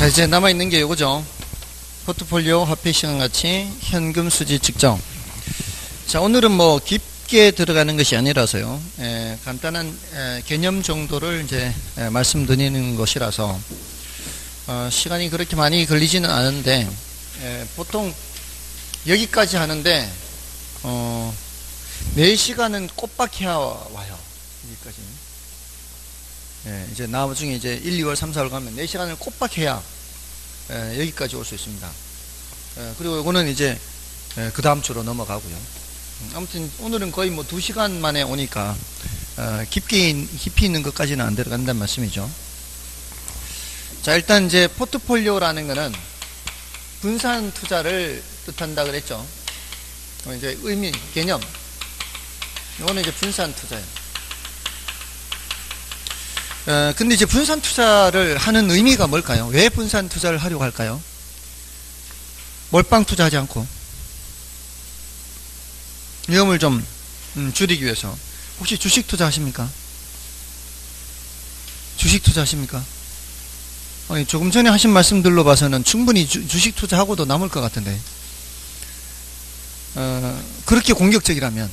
자, 이제 남아있는 게 이거죠. 포트폴리오 화폐 시간 가치 현금 수지 측정. 자, 오늘은 뭐 깊게 들어가는 것이 아니라서요. 간단한 개념 정도를 이제 말씀드리는 것이라서 시간이 그렇게 많이 걸리지는 않은데 보통 여기까지 하는데 4시간은 꼬박 해야 와요. 여기까지. 이제 나중에 이제 1, 2월, 3, 4월 가면 4시간을 꼬박 해야 여기까지 올 수 있습니다. 그리고 이거는 이제 그 다음 주로 넘어가고요. 아무튼 오늘은 거의 뭐 2시간 만에 오니까 깊이 있는 것까지는 안 들어간다는 말씀이죠. 자, 일단 이제 포트폴리오라는 거는 분산 투자를 뜻한다 그랬죠. 이제 의미, 개념. 이거는 이제 분산 투자예요. 근데 이제 분산 투자를 하는 의미가 뭘까요? 왜 분산 투자를 하려고 할까요? 몰빵 투자하지 않고 위험을 좀 줄이기 위해서. 혹시 주식 투자하십니까? 주식 투자하십니까? 조금 전에 하신 말씀들로 봐서는 충분히 주식 투자하고도 남을 것 같은데 그렇게 공격적이라면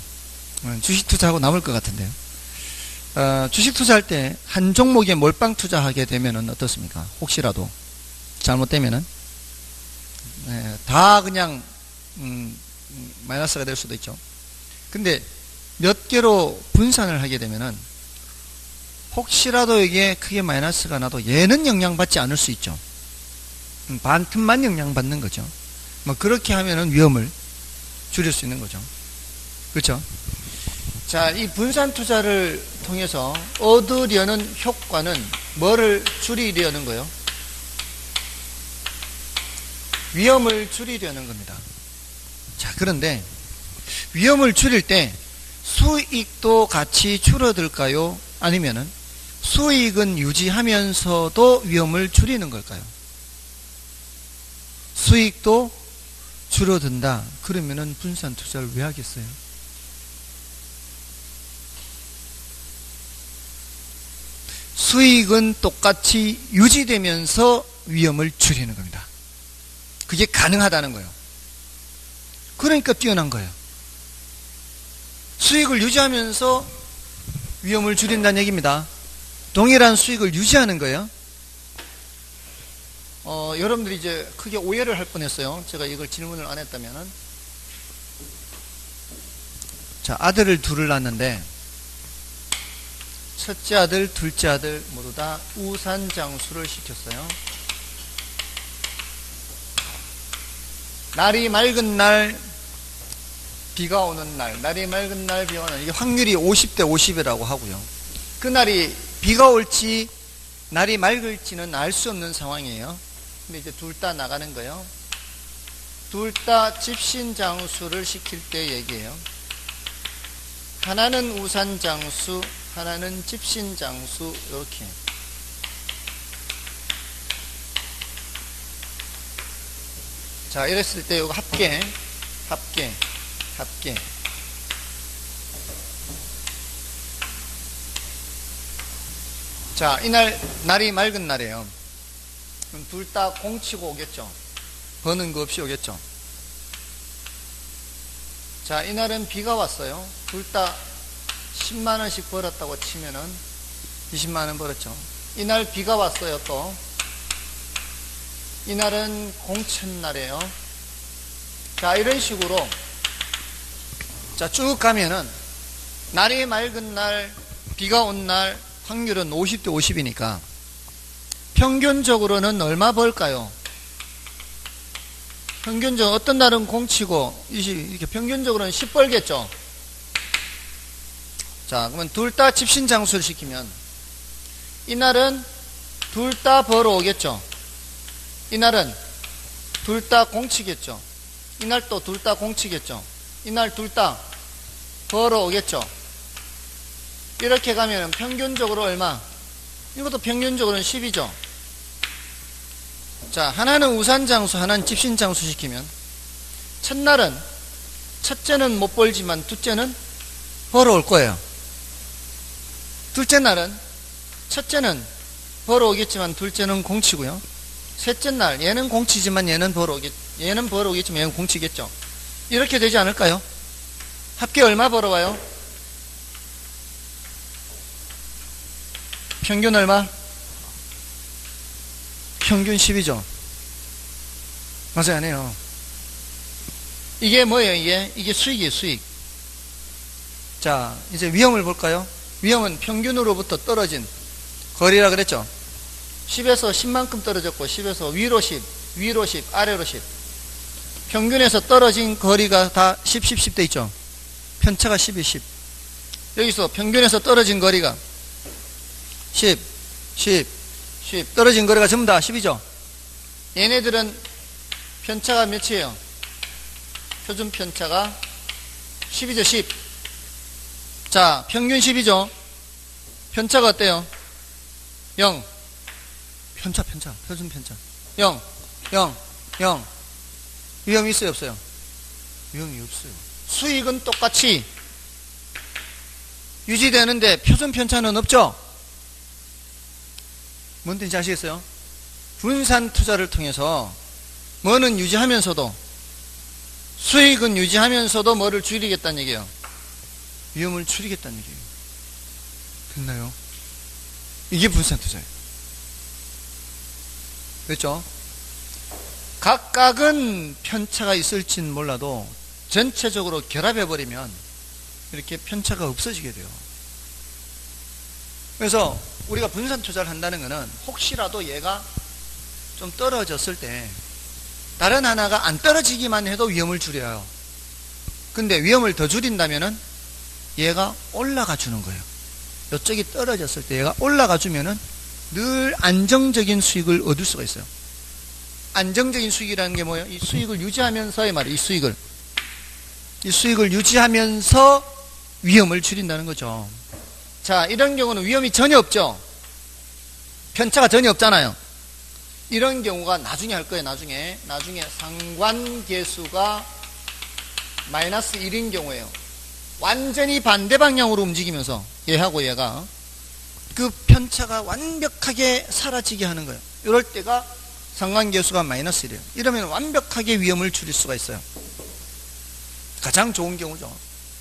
주식 투자하고 남을 것 같은데요. 주식 투자할 때 한 종목에 몰빵 투자하게 되면은 어떻습니까? 혹시라도 잘못되면은 다 그냥 마이너스가 될 수도 있죠. 근데 몇 개로 분산을 하게 되면은 혹시라도 이게 크게 마이너스가 나도 얘는 영향받지 않을 수 있죠. 반 틈만 영향받는 거죠. 뭐 그렇게 하면은 위험을 줄일 수 있는 거죠. 그렇죠? 자, 이 분산 투자를 통해서 얻으려는 효과는 뭐를 줄이려는 거예요? 위험을 줄이려는 겁니다. 자, 그런데 위험을 줄일 때 수익도 같이 줄어들까요? 아니면은 수익은 유지하면서도 위험을 줄이는 걸까요? 수익도 줄어든다. 그러면은 분산 투자를 왜 하겠어요? 수익은 똑같이 유지되면서 위험을 줄이는 겁니다. 그게 가능하다는 거예요. 그러니까 뛰어난 거예요. 수익을 유지하면서 위험을 줄인다는 얘기입니다. 동일한 수익을 유지하는 거예요. 여러분들이 이제 크게 오해를 할 뻔했어요. 제가 이걸 질문을 안 했다면은. 자, 아들을 둘을 낳았는데 첫째 아들, 둘째 아들 모두 다 우산장수를 시켰어요. 날이 맑은 날, 비가 오는 날, 날이 맑은 날, 비가 오는 날, 이게 확률이 50대 50이라고 하고요. 그날이 비가 올지, 날이 맑을지는 알 수 없는 상황이에요. 근데 이제 둘 다 나가는 거예요. 둘 다 집신장수를 시킬 때 얘기해요. 하나는 우산장수, 하나는 집신장수, 이렇게. 자, 이랬을 때 이거 합계. 자, 이날 날이 맑은 날이에요. 그럼 둘 다 공치고 오겠죠. 버는 거 없이 오겠죠. 자, 이날은 비가 왔어요. 둘 다 10만원씩 벌었다고 치면은 20만원 벌었죠. 이날 비가 왔어요. 또 이날은 공천날이에요. 자, 이런 식으로 자, 쭉 가면은 날이 맑은 날, 비가 온 날 확률은 50대 50이니까 평균적으로는 얼마 벌까요? 평균적으로 어떤 날은 공치고 이렇게 평균적으로는 10 벌겠죠. 자, 그러면 둘 다 집신장수를 시키면 이날은 둘 다 벌어 오겠죠. 이날은 둘 다 공치겠죠. 이날 또 둘 다 공치겠죠. 이날 둘 다 벌어 오겠죠. 이렇게 가면 평균적으로 얼마? 이것도 평균적으로는 10이죠. 자, 하나는 우산장수, 하나는 집신장수 시키면 첫날은 첫째는 못 벌지만 둘째는 벌어올 거예요. 둘째 날은 첫째는 벌어오겠지만 둘째는 공치고요. 셋째 날 얘는 공치지만 얘는 벌어오겠지만 얘는 공치겠죠. 이렇게 되지 않을까요? 합계 얼마 벌어와요? 평균 얼마? 평균 10이죠. 맞아요, 안 해요? 이게 뭐예요, 이게 수익이에요, 수익. 자, 이제 위험을 볼까요? 위험은 평균으로부터 떨어진 거리라 그랬죠? 10에서 10만큼 떨어졌고, 10에서 위로 10, 위로 10, 아래로 10. 평균에서 떨어진 거리가 다 10, 10, 10 돼 있죠? 편차가 10이 10. 여기서 평균에서 떨어진 거리가 10, 10, 10. 떨어진 거리가 전부 다 10이죠? 얘네들은 편차가 몇이에요? 표준 편차가 10이죠, 10. 자, 평균 10이죠? 편차가 어때요? 0. 편차, 표준 편차. 0, 0, 0. 위험이 있어요, 없어요? 위험이 없어요. 수익은 똑같이 유지되는데 표준 편차는 없죠? 뭔 뜻인지 아시겠어요? 분산 투자를 통해서 뭐는 유지하면서도 수익은 유지하면서도 뭐를 줄이겠다는 얘기예요? 위험을 줄이겠다는 얘기예요. 됐나요? 이게 분산 투자예요. 그렇죠? 각각은 편차가 있을진 몰라도 전체적으로 결합해버리면 이렇게 편차가 없어지게 돼요. 그래서 우리가 분산 투자를 한다는 것은 혹시라도 얘가 좀 떨어졌을 때 다른 하나가 안 떨어지기만 해도 위험을 줄여요. 근데 위험을 더 줄인다면은 얘가 올라가 주는 거예요. 이쪽이 떨어졌을 때 얘가 올라가 주면은 늘 안정적인 수익을 얻을 수가 있어요. 안정적인 수익이라는 게 뭐예요? 이 수익을 유지하면서의 말이에요. 이 수익을 유지하면서 위험을 줄인다는 거죠. 자, 이런 경우는 위험이 전혀 없죠. 편차가 전혀 없잖아요. 이런 경우가 나중에 할 거예요. 나중에 상관계수가 마이너스 1인 경우에요. 완전히 반대 방향으로 움직이면서 얘하고 얘가 그 편차가 완벽하게 사라지게 하는 거예요. 이럴 때가 상관계수가 마이너스 1이에요. 이러면 완벽하게 위험을 줄일 수가 있어요. 가장 좋은 경우죠.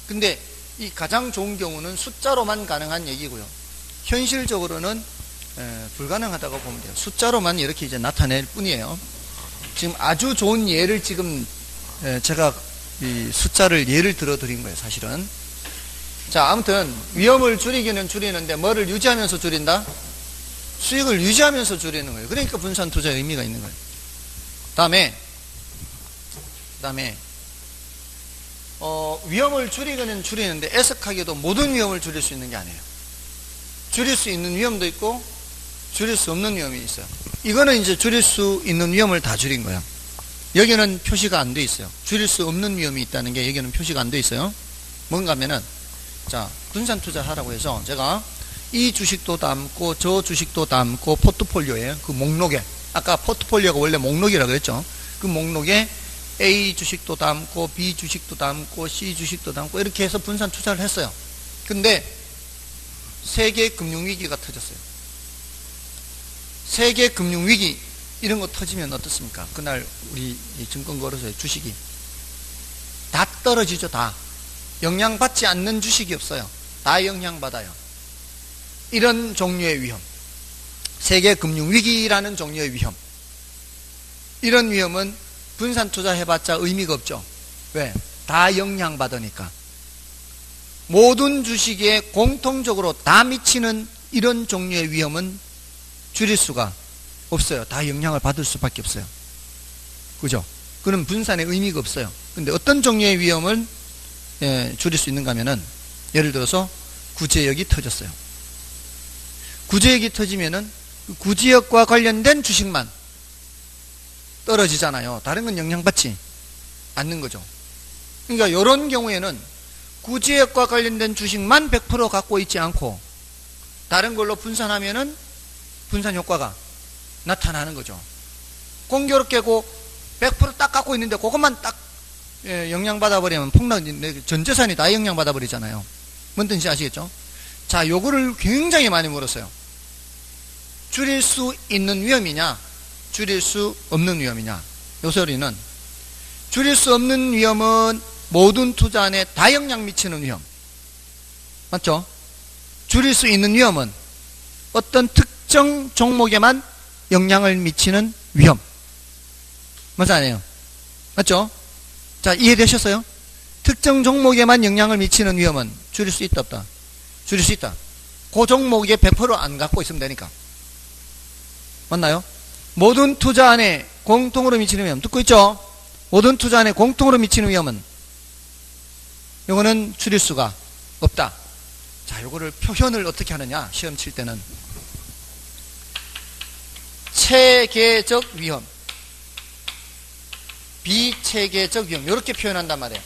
근데 이 가장 좋은 경우는 숫자로만 가능한 얘기고요. 현실적으로는 불가능하다고 보면 돼요. 숫자로만 이렇게 이제 나타낼 뿐이에요. 지금 아주 좋은 예를 지금 제가 이 숫자를 예를 들어 드린 거예요, 사실은. 자, 아무튼 위험을 줄이기는 줄이는데 뭐를 유지하면서 줄인다? 수익을 유지하면서 줄이는 거예요. 그러니까 분산 투자의 의미가 있는 거예요. 다음에 위험을 줄이기는 줄이는데 애석하게도 모든 위험을 줄일 수 있는 게 아니에요. 줄일 수 있는 위험도 있고 줄일 수 없는 위험이 있어요. 이거는 이제 줄일 수 있는 위험을 다 줄인 거예요. 여기는 표시가 안 돼 있어요. 줄일 수 없는 위험이 있다는 게 여기는 표시가 안 돼 있어요. 뭔가 하면은, 자, 분산 투자 하라고 해서 제가 이 주식도 담고 저 주식도 담고 포트폴리오에 그 목록에, 아까 포트폴리오가 원래 목록이라고 그랬죠. 그 목록에 A 주식도 담고 B 주식도 담고 C 주식도 담고 이렇게 해서 분산 투자를 했어요. 근데 세계 금융위기가 터졌어요. 세계 금융위기 이런 거 터지면 어떻습니까? 그날 우리 증권거래소의 주식이 다 떨어지죠. 다 영향받지 않는 주식이 없어요. 다 영향받아요. 이런 종류의 위험, 세계 금융위기라는 종류의 위험, 이런 위험은 분산 투자해봤자 의미가 없죠. 왜? 다 영향받으니까. 모든 주식에 공통적으로 다 미치는 이런 종류의 위험은 줄일 수가 없어요. 다 영향을 받을 수밖에 없어요. 그죠? 그런 분산의 의미가 없어요. 근데 어떤 종류의 위험을 줄일 수 있는가 하면은, 예를 들어서 구제역이 터졌어요. 구제역이 터지면은 그 구제역과 관련된 주식만 떨어지잖아요. 다른 건 영향받지 않는 거죠. 그러니까 이런 경우에는 구제역과 관련된 주식만 100% 갖고 있지 않고 다른 걸로 분산하면은 분산 효과가 나타나는 거죠. 공교롭게고 100% 딱 갖고 있는데 그것만 딱 영향받아 버리면 전 재산이 다 영향받아 버리잖아요. 뭔 뜻인지 아시겠죠? 자, 요거를 굉장히 많이 물었어요. 줄일 수 있는 위험이냐, 줄일 수 없는 위험이냐? 요 소리는 줄일 수 없는 위험은 모든 투자 안에 다 영향 미치는 위험. 맞죠? 줄일 수 있는 위험은 어떤 특정 종목에만 영향을 미치는 위험. 맞아, 아니에요? 맞죠? 자, 이해되셨어요? 특정 종목에만 영향을 미치는 위험은 줄일 수 있다, 없다? 줄일 수 있다. 그 종목에 100%안 갖고 있으면 되니까. 맞나요? 모든 투자 안에 공통으로 미치는 위험. 듣고 있죠? 모든 투자 안에 공통으로 미치는 위험은 요거는 줄일 수가 없다. 자, 요거를 표현을 어떻게 하느냐? 시험 칠 때는 체계적 위험, 비체계적 위험 이렇게 표현한단 말이에요.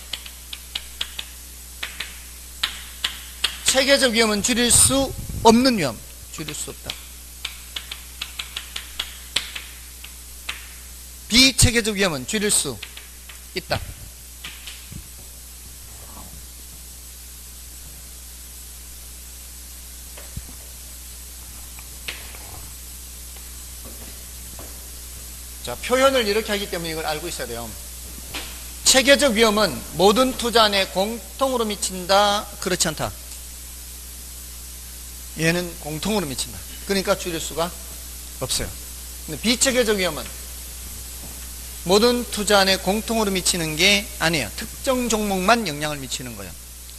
체계적 위험은 줄일 수 없는 위험, 줄일 수 없다. 비체계적 위험은 줄일 수 있다. 자, 표현을 이렇게 하기 때문에 이걸 알고 있어야 돼요. 체계적 위험은 모든 투자 안에 공통으로 미친다. 그렇지 않다. 얘는 공통으로 미친다. 그러니까 줄일 수가 없어요. 근데 비체계적 위험은 모든 투자 안에 공통으로 미치는 게 아니에요. 특정 종목만 영향을 미치는 거예요.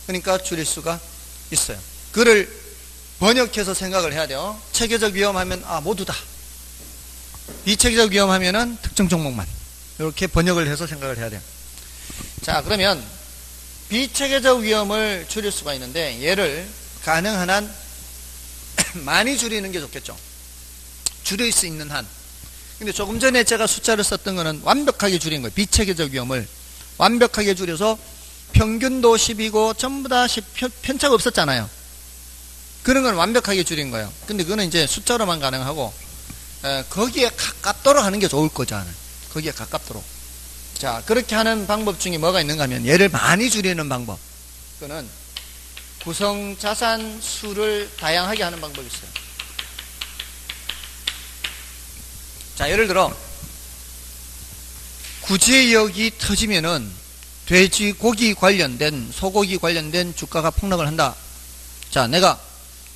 그러니까 줄일 수가 있어요. 그를 번역해서 생각을 해야 돼요. 체계적 위험하면 모두다. 비체계적 위험하면은 특정 종목만. 이렇게 번역을 해서 생각을 해야 돼요. 자, 그러면 비체계적 위험을 줄일 수가 있는데 얘를 가능한 한 많이 줄이는 게 좋겠죠. 줄일 수 있는 한. 근데 조금 전에 제가 숫자를 썼던 거는 완벽하게 줄인 거예요. 비체계적 위험을 완벽하게 줄여서 평균도 10이고 전부 다 10 편차가 없었잖아요. 그런 건 완벽하게 줄인 거예요. 근데 그거는 이제 숫자로만 가능하고 거기에 가깝도록 하는 게 좋을 거잖아요. 거기에 가깝도록. 자, 그렇게 하는 방법 중에 뭐가 있는가 하면 얘를 많이 줄이는 방법. 그거는 구성 자산 수를 다양하게 하는 방법이 있어요. 자, 예를 들어 구제역이 터지면은 돼지고기 관련된 소고기 관련된 주가가 폭락을 한다. 자, 내가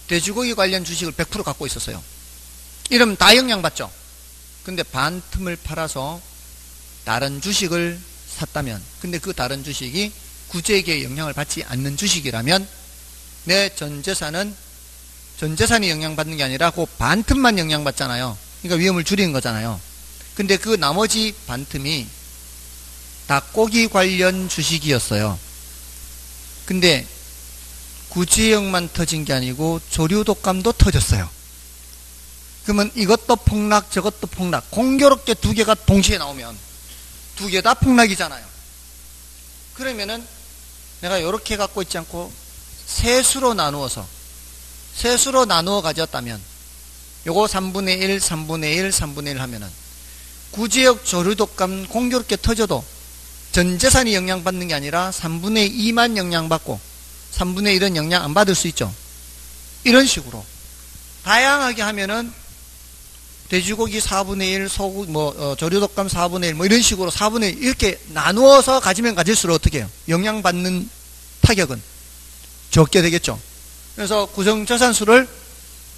돼지고기 관련 주식을 100% 갖고 있었어요. 이러면 다 영향받죠. 근데 반틈을 팔아서 다른 주식을 샀다면, 근데 그 다른 주식이 구제액에 영향을 받지 않는 주식이라면 내 전 재산이 영향받는 게 아니라 그 반틈만 영향받잖아요. 그러니까 위험을 줄이는 거잖아요. 근데 그 나머지 반틈이 닭고기 관련 주식이었어요. 근데 구제역만 터진 게 아니고 조류독감도 터졌어요. 그러면 이것도 폭락, 저것도 폭락, 공교롭게 두 개가 동시에 나오면 두 개 다 폭락이잖아요. 그러면은 내가 이렇게 갖고 있지 않고 세수로 나누어 가졌다면 요거 3분의 1, 3분의 1, 3분의 1 하면은 구제역 조류독감 공교롭게 터져도 전 재산이 영향받는 게 아니라 3분의 2만 영향받고 3분의 1은 영향 안 받을 수 있죠. 이런 식으로 다양하게 하면은 돼지고기 4분의 1, 소고기 조류독감 4분의 1 이런 식으로 4분의 1 이렇게 나누어서 가지면 가질수록 어떻게 해요? 영향받는 타격은 적게 되겠죠. 그래서 구성자산수를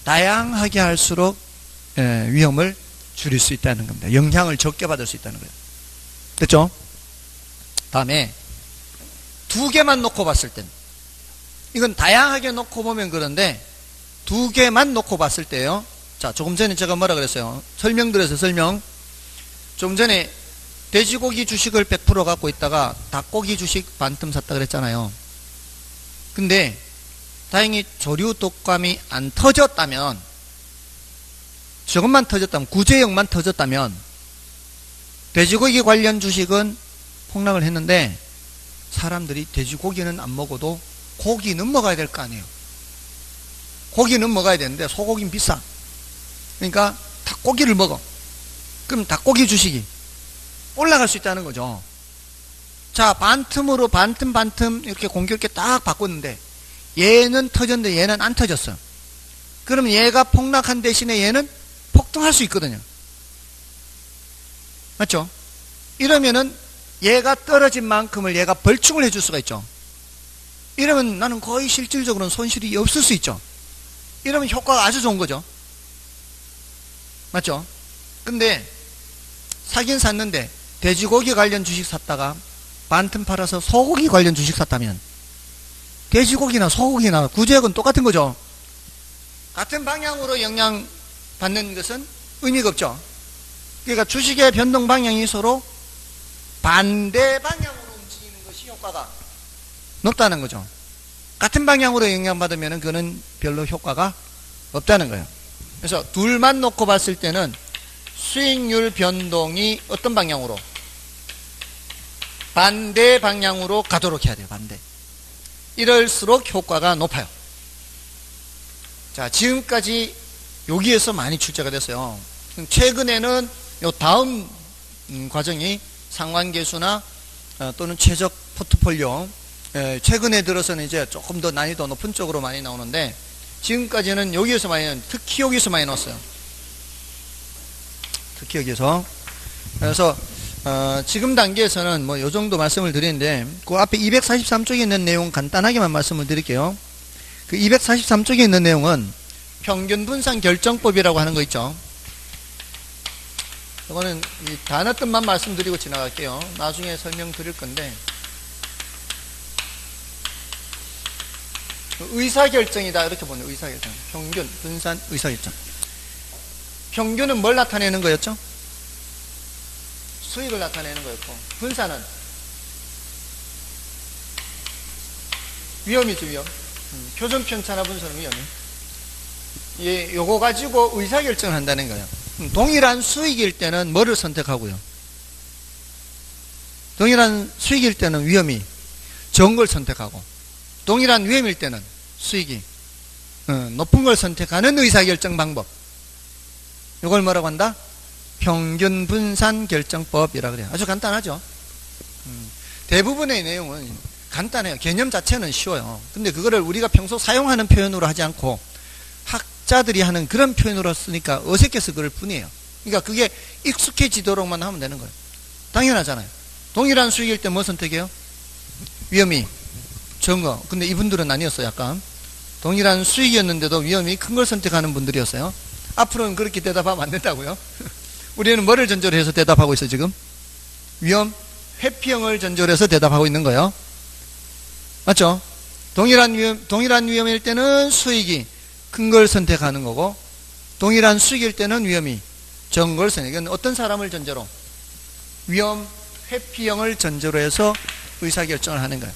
다양하게 할수록 위험을 줄일 수 있다는 겁니다. 영향을 적게 받을 수 있다는 거예요. 됐죠? 다음에 두 개만 놓고 봤을 땐, 이건 다양하게 놓고 보면 그런데 두 개만 놓고 봤을 때요. 자, 조금 전에 제가 뭐라 그랬어요? 설명드려서 설명. 좀 전에 돼지고기 주식을 100% 갖고 있다가 닭고기 주식 반틈 샀다 그랬잖아요. 근데 다행히 조류독감이 안 터졌다면, 저것만 터졌다면, 구제역만 터졌다면 돼지고기 관련 주식은 폭락을 했는데 사람들이 돼지고기는 안 먹어도 고기는 먹어야 될 거 아니에요. 고기는 먹어야 되는데 소고기는 비싸. 그러니까 닭고기를 먹어. 그럼 닭고기 주식이 올라갈 수 있다는 거죠. 자, 반틈으로 반틈 이렇게 공교롭게 딱 바꿨는데 얘는 터졌는데 얘는 안 터졌어. 그러면 얘가 폭락한 대신에 얘는 폭등할 수 있거든요. 그러면 얘가 폭락한 대신에 얘는 폭등할 수 있다는 거죠. 그러면 얘가 폭락한 대신에 얘는 폭등할 수 있다는 거죠. 그러면 얘가 폭락한 대신에 얘는 폭등할 수 있다는 거죠. 그러면 얘가 폭락한 대신에 얘는 폭등할 수 있다는 거죠. 그러면 얘가 폭락한 대신에 얘는 맞죠? 이러면은 얘가 떨어진 만큼을 얘가 벌충을 해줄 수가 있죠. 이러면 나는 거의 실질적으로는 손실이 없을 수 있죠. 이러면 효과가 아주 좋은 거죠. 맞죠? 근데 사긴 샀는데 돼지고기 관련 주식 샀다가 반틈 팔아서 소고기 관련 주식 샀다면 돼지고기나 소고기나 구조액은 똑같은 거죠. 같은 방향으로 영향 받는 것은 의미가 없죠. 그러니까 주식의 변동 방향이 서로 반대 방향으로 움직이는 것이 효과가 높다는 거죠. 같은 방향으로 영향받으면 그거는 별로 효과가 없다는 거예요. 그래서 둘만 놓고 봤을 때는 수익률 변동이 어떤 방향으로? 반대 방향으로 가도록 해야 돼요. 반대. 이럴수록 효과가 높아요. 자, 지금까지 여기에서 많이 출제가 됐어요. 최근에는 요 다음 과정이 상환계수나 또는 최적 포트폴리오, 최근에 들어서는 이제 조금 더 난이도 높은 쪽으로 많이 나오는데 지금까지는 여기에서 많이, 특히 여기서 많이 나왔어요. 특히 여기서. 그래서 지금 단계에서는 뭐 요 정도 말씀을 드리는데 그 앞에 243쪽에 있는 내용 간단하게만 말씀을 드릴게요. 그 243쪽에 있는 내용은 평균 분산 결정법이라고 하는 거 있죠. 이거는 이 단어 뜻만 말씀드리고 지나갈게요. 나중에 설명드릴 건데 의사결정이다 이렇게 보네요. 의사결정. 평균 분산 의사결정. 평균은 뭘 나타내는 거였죠? 수익을 나타내는 거였고 분산은 위험이죠. 위험. 표준 편차나 분산은 위험이. 예, 요거 가지고 의사결정을 한다는 거예요. 동일한 수익일 때는 뭐를 선택하고요? 동일한 수익일 때는 위험이 적은 걸 선택하고 동일한 위험일 때는 수익이 높은 걸 선택하는 의사결정 방법. 이걸 뭐라고 한다? 평균 분산 결정법이라 그래요. 아주 간단하죠. 대부분의 내용은 간단해요. 개념 자체는 쉬워요. 근데 그거를 우리가 평소 사용하는 표현으로 하지 않고 학자들이 하는 그런 표현으로 쓰니까 어색해서 그럴 뿐이에요. 그러니까 그게 익숙해지도록만 하면 되는 거예요. 당연하잖아요. 동일한 수익일 때 뭐 선택해요? 위험이 적은 거. 근데 이분들은 아니었어요. 약간 동일한 수익이었는데도 위험이 큰 걸 선택하는 분들이었어요. 앞으로는 그렇게 대답하면 안 된다고요. 우리는 뭐를 전제로 해서 대답하고 있어요 지금? 위험, 회피형을 전제로 해서 대답하고 있는 거예요. 맞죠? 동일한 위험일 때는 수익이 큰 걸 선택하는 거고 동일한 수익일 때는 위험이 적은 걸 선택해요. 이건 어떤 사람을 전제로? 위험, 회피형을 전제로 해서 의사결정을 하는 거예요.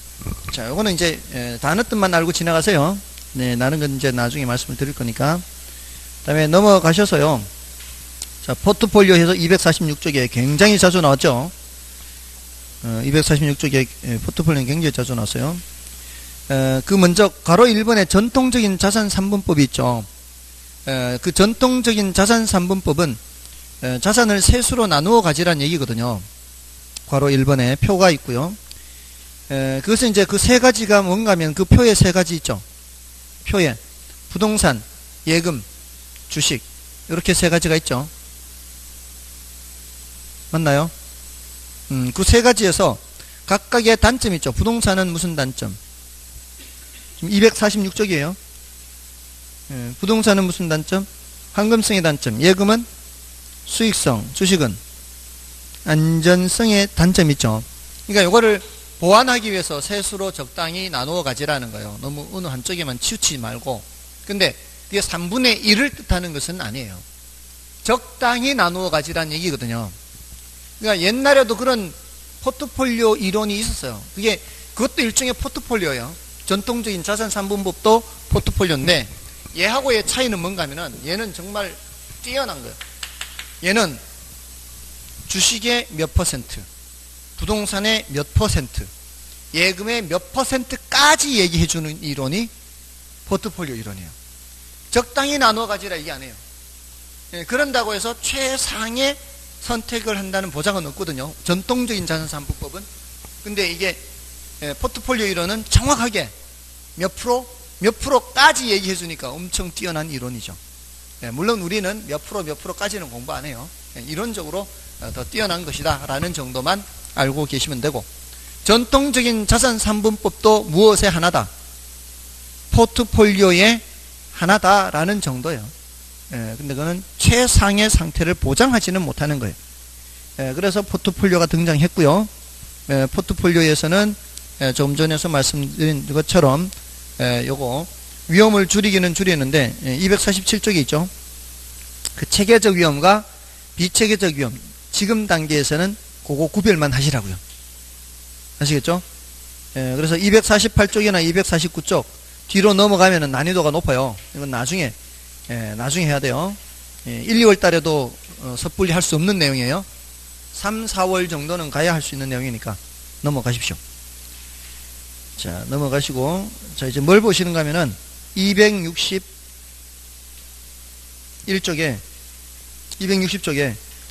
자, 요거는 이제 단어 뜻만 알고 지나가세요. 네, 나는 건 이제 나중에 말씀을 드릴 거니까. 그 다음에 넘어가셔서요. 자, 포트폴리오 해서 246쪽에 굉장히 자주 나왔죠. 246쪽에 포트폴리오는 굉장히 자주 나왔어요. 그 먼저 괄호 1번에 전통적인 자산 3분법이 있죠. 그 전통적인 자산 3분법은 자산을 세 수로 나누어 가지란 얘기거든요. 괄호 1번에 표가 있고요. 그것은 이제 그 세 가지가 뭔가 하면 그 표에 세 가지 있죠. 표에 부동산, 예금, 주식 이렇게 세 가지가 있죠. 맞나요? 그 세 가지에서 각각의 단점이 있죠. 부동산은 무슨 단점? 지금 246쪽이에요. 부동산은 무슨 단점? 황금성의 단점. 예금은 수익성, 주식은 안전성의 단점이 있죠. 그러니까 이거를 보완하기 위해서 세수로 적당히 나누어 가지라는 거예요. 너무 어느 한쪽에만 치우치지 말고. 근데 그게 3분의 1을 뜻하는 것은 아니에요. 적당히 나누어 가지라는 얘기거든요. 그러니까 옛날에도 그런 포트폴리오 이론이 있었어요. 그것도 일종의 포트폴리오예요. 전통적인 자산 3분법도 포트폴리오인데 얘하고의 차이는 뭔가 하면은 얘는 정말 뛰어난 거예요. 얘는 주식의 몇 퍼센트, 부동산의 몇 퍼센트, 예금의 몇 퍼센트까지 얘기해주는 이론이 포트폴리오 이론이에요. 적당히 나누어 가지라 얘기 안 해요. 그런다고 해서 최상의 선택을 한다는 보장은 없거든요. 전통적인 자산 3분법은. 근데 이게 포트폴리오 이론은 정확하게 몇 프로까지 얘기해 주니까 엄청 뛰어난 이론이죠. 물론 우리는 몇 프로까지는 공부 안 해요. 이론적으로 더 뛰어난 것이다 라는 정도만 알고 계시면 되고, 전통적인 자산 3분법도 무엇의 하나다? 포트폴리오의 하나다 라는 정도예요. 근데 그거는 최상의 상태를 보장하지는 못하는 거예요. 그래서 포트폴리오가 등장했고요. 포트폴리오에서는 좀 전에서 말씀드린 것처럼 요거 위험을 줄이기는 줄이는데 247쪽에 있죠. 그 체계적 위험과 비체계적 위험, 지금 단계에서는 그거 구별만 하시라고요. 아시겠죠? 그래서 248쪽이나 249쪽 뒤로 넘어가면은 난이도가 높아요. 이건 나중에 해야 돼요. 1, 2월 달에도 섣불리 할 수 없는 내용이에요. 3, 4월 정도는 가야 할 수 있는 내용이니까 넘어가십시오. 자, 넘어가시고, 자, 이제 뭘 보시는가 하면은 260쪽에